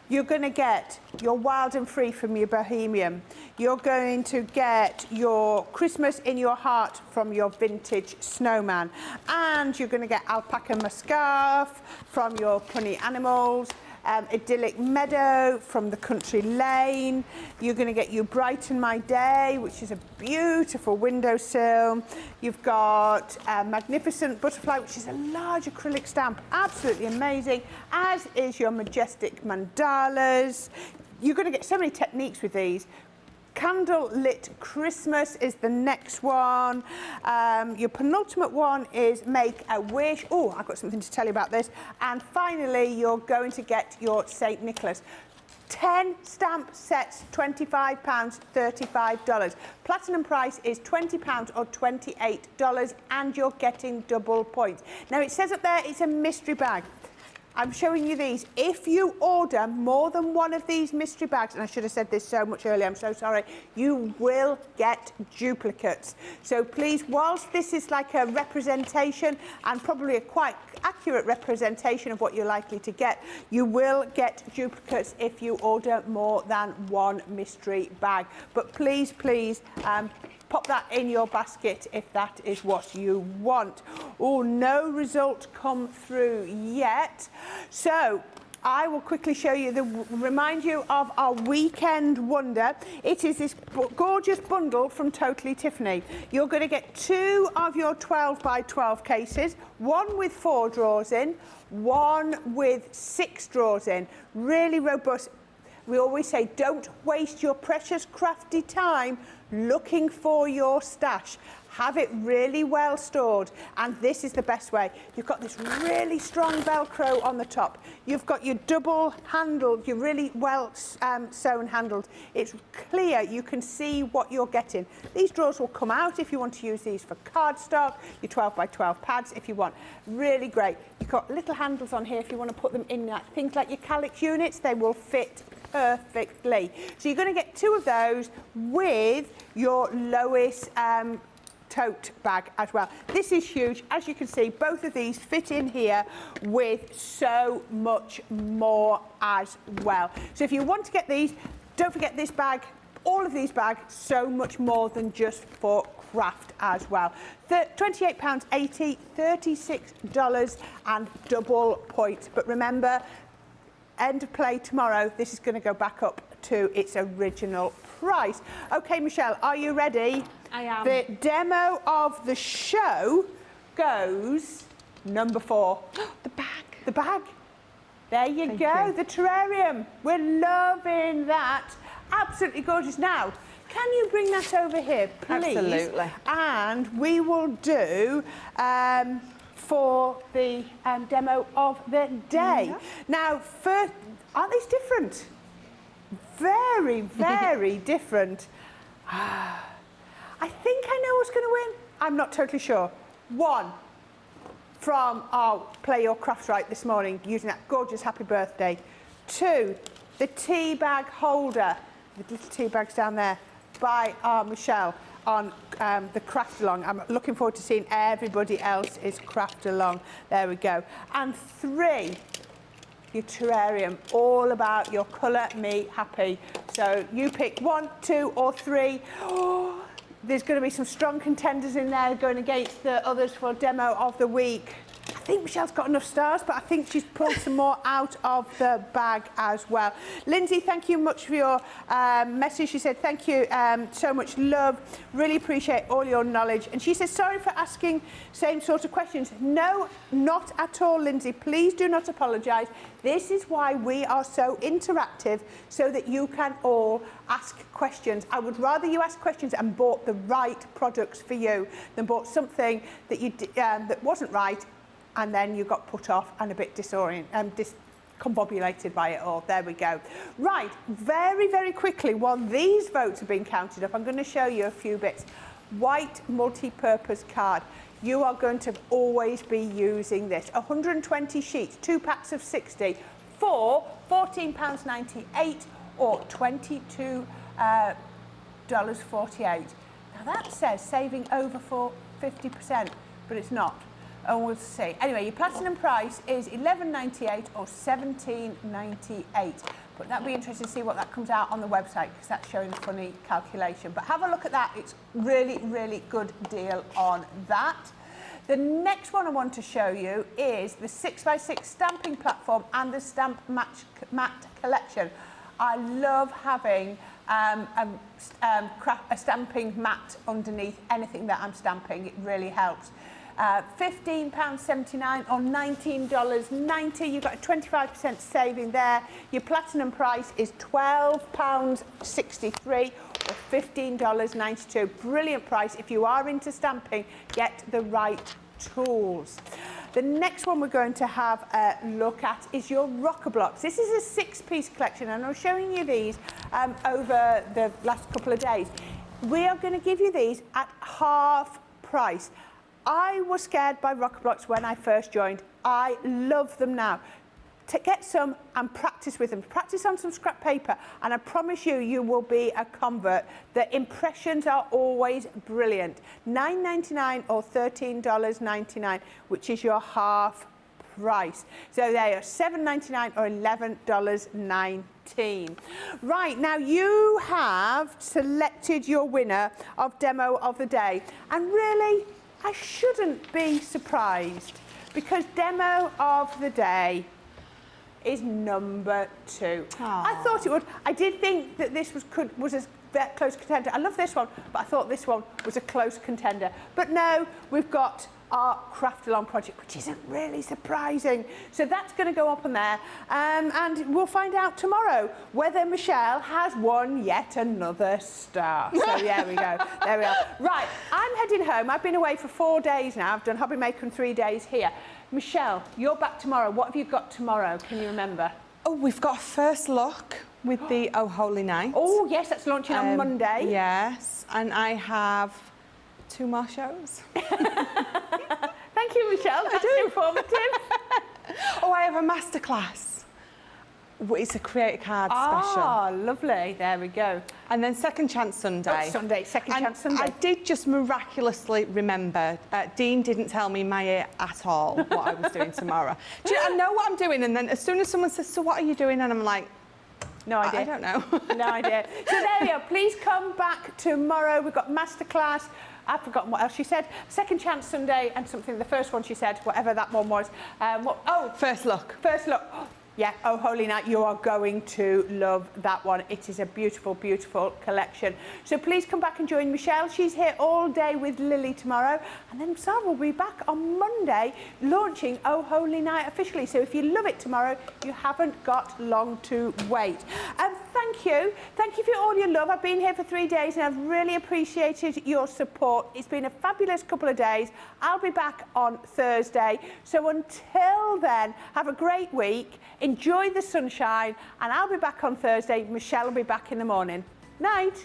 You're going to get your Wild and Free from your Bohemian. You're going to get your Christmas in Your Heart from your Vintage Snowman. And you're going to get Alpaca Mascarf from your Punny Animals. Idyllic Meadow from the Country Lane. You're going to get your Brighten My Day, which is a beautiful windowsill. You've got Magnificent Butterfly, which is a large acrylic stamp, absolutely amazing, as is your Majestic Mandalas. You're going to get so many techniques with these. Candle Lit Christmas is the next one. Your penultimate one is Make a Wish. Oh, I've got something to tell you about this. And finally, you're going to get your St. Nicholas. 10 stamp sets, £25, $35. Platinum price is £20 or $28, and you're getting double points. Now, it says up there it's a mystery bag. I'm showing you these. If you order more than one of these mystery bags, and I should have said this so much earlier, I'm so sorry, you will get duplicates. So please, whilst this is like a representation and probably a quite accurate representation of what you're likely to get, you will get duplicates if you order more than one mystery bag. But please, please, pop that in your basket if that is what you want. Oh, no result come through yet. So I will quickly show you, remind you of our weekend wonder. It is this gorgeous bundle from Totally Tiffany. You're going to get 2 of your 12 by 12 cases, one with 4 drawers in, one with 6 drawers in. Really robust. We always say, don't waste your precious crafty time looking for your stash. Have it really well stored, and this is the best way. You've got this really strong Velcro on the top. You've got your double handled, your really well sewn handled. It's clear, you can see what you're getting. These drawers will come out if you want to use these for cardstock, your 12 by 12 pads if you want. Really great. You've got little handles on here if you want to put them in things like your calyx units, they will fit perfectly. So you're going to get 2 of those with your Lois tote bag as well. This is huge. As you can see, both of these fit in here with so much more as well. So if you want to get these, don't forget this bag, all of these bags, so much more than just for craft as well. £28.80, $36 and double points. But remember, end of play tomorrow, this is going to go back up to its original price. Okay, Michelle, are you ready? I am. The demo of the show goes number 4. The bag. The bag. There you Thank go, you. the terrarium. We're loving that. Absolutely gorgeous. Now, can you bring that over here, please? Absolutely. And we will do for the demo of the day. Yeah. Now, first, aren't these different? Very, very different. I think I know what's going to win. I'm not totally sure. 1 from our Play Your Crafts Right this morning, using that gorgeous happy birthday. 2, the tea bag holder, the little tea bags down there, by Michelle on the craft along. I'm looking forward to seeing everybody else's craft along. There we go. And 3, your terrarium, all about your colour me happy. So you pick 1, 2 or 3. Oh, there's going to be some strong contenders in there going against the others for demo of the week. I think Michelle's got enough stars, but I think she's pulled some more out of the bag as well. Lindsay, thank you much for your message. She said, thank you so much, love. Really appreciate all your knowledge. And she says, sorry for asking same sort of questions. No, not at all, Lindsay. Please do not apologise. This is why we are so interactive, so that you can all ask questions. I would rather you ask questions and bought the right products for you than bought something that you that wasn't right, and then you got put off and a bit discombobulated by it all. There we go. Right, very, very quickly, while these votes are being counted up, I'm going to show you a few bits. White multi-purpose card. You are going to always be using this. 120 sheets, 2 packs of 60 for £14.98 or $22.48. Now that says saving over for 50%, but it's not. And we'll see. Anyway, your platinum price is $11.98 or $17.98. But that'd be interesting to see what that comes out on the website, because that's showing a funny calculation. But have a look at that. It's really, really good deal on that. The next one I want to show you is the 6x6 stamping platform and the stamp mat collection. I love having a stamping mat underneath anything that I'm stamping. It really helps. £15.79 or $19.90. You've got a 25% saving there. Your platinum price is £12.63 or $15.92. Brilliant price. If you are into stamping, get the right tools. The next one we're going to have a look at is your rocker blocks. This is a 6-piece collection, and I'm showing you these over the last couple of days. We are going to give you these at half price. I was scared by rocker blocks when I first joined. I love them now. to get some and practice with them. Practice on some scrap paper, and I promise you, you will be a convert. The impressions are always brilliant. $9.99 or $13.99, which is your half price. So they are $7.99 or $11.19. Right, now you have selected your winner of Demo of the Day, and really, I shouldn't be surprised, because Demo of the Day is number 2. Aww. I thought it would. I did think that this was a close contender. I love this one, but I thought this one was a close contender. But no, we've got our Craft Along project, which isn't really surprising. So that's going to go up on there, and we'll find out tomorrow whether Michelle has won yet another star. So there we go. There we are. Right, I'm heading home. I've been away for 4 days now. I've done Hobby Maker and 3 days here. Michelle, you're back tomorrow. What have you got tomorrow? Can you remember? Oh, we've got a first look with the Oh Holy Night. Oh, yes, that's launching on Monday. Yes, and I have 2 more shows. Thank you, Michelle. That's informative. Oh, I have a masterclass. It's a Create a Card special. Oh, lovely. There we go. And then Second Chance Sunday. Oh, Sunday, Second Chance Sunday. I did just miraculously remember. Dean didn't tell me in my ear at all what I was doing tomorrow. I know what I'm doing, and then as soon as someone says, so what are you doing? And I'm like, no idea. I don't know. No idea. So there we are. Please come back tomorrow. We've got masterclass. I've forgotten what else she said. Second Chance Sunday and something. The first one she said, whatever that one was. First look. First look. Yeah, Oh Holy Night, you are going to love that one. It is a beautiful, beautiful collection. So please come back and join Michelle. She's here all day with Lily tomorrow. And then Sarah will be back on Monday launching Oh Holy Night officially. So if you love it tomorrow, you haven't got long to wait. Thank you. Thank you for all your love. I've been here for 3 days and I've really appreciated your support. It's been a fabulous couple of days. I'll be back on Thursday. So until then, have a great week. Enjoy the sunshine, and I'll be back on Thursday. Michelle will be back in the morning. Night.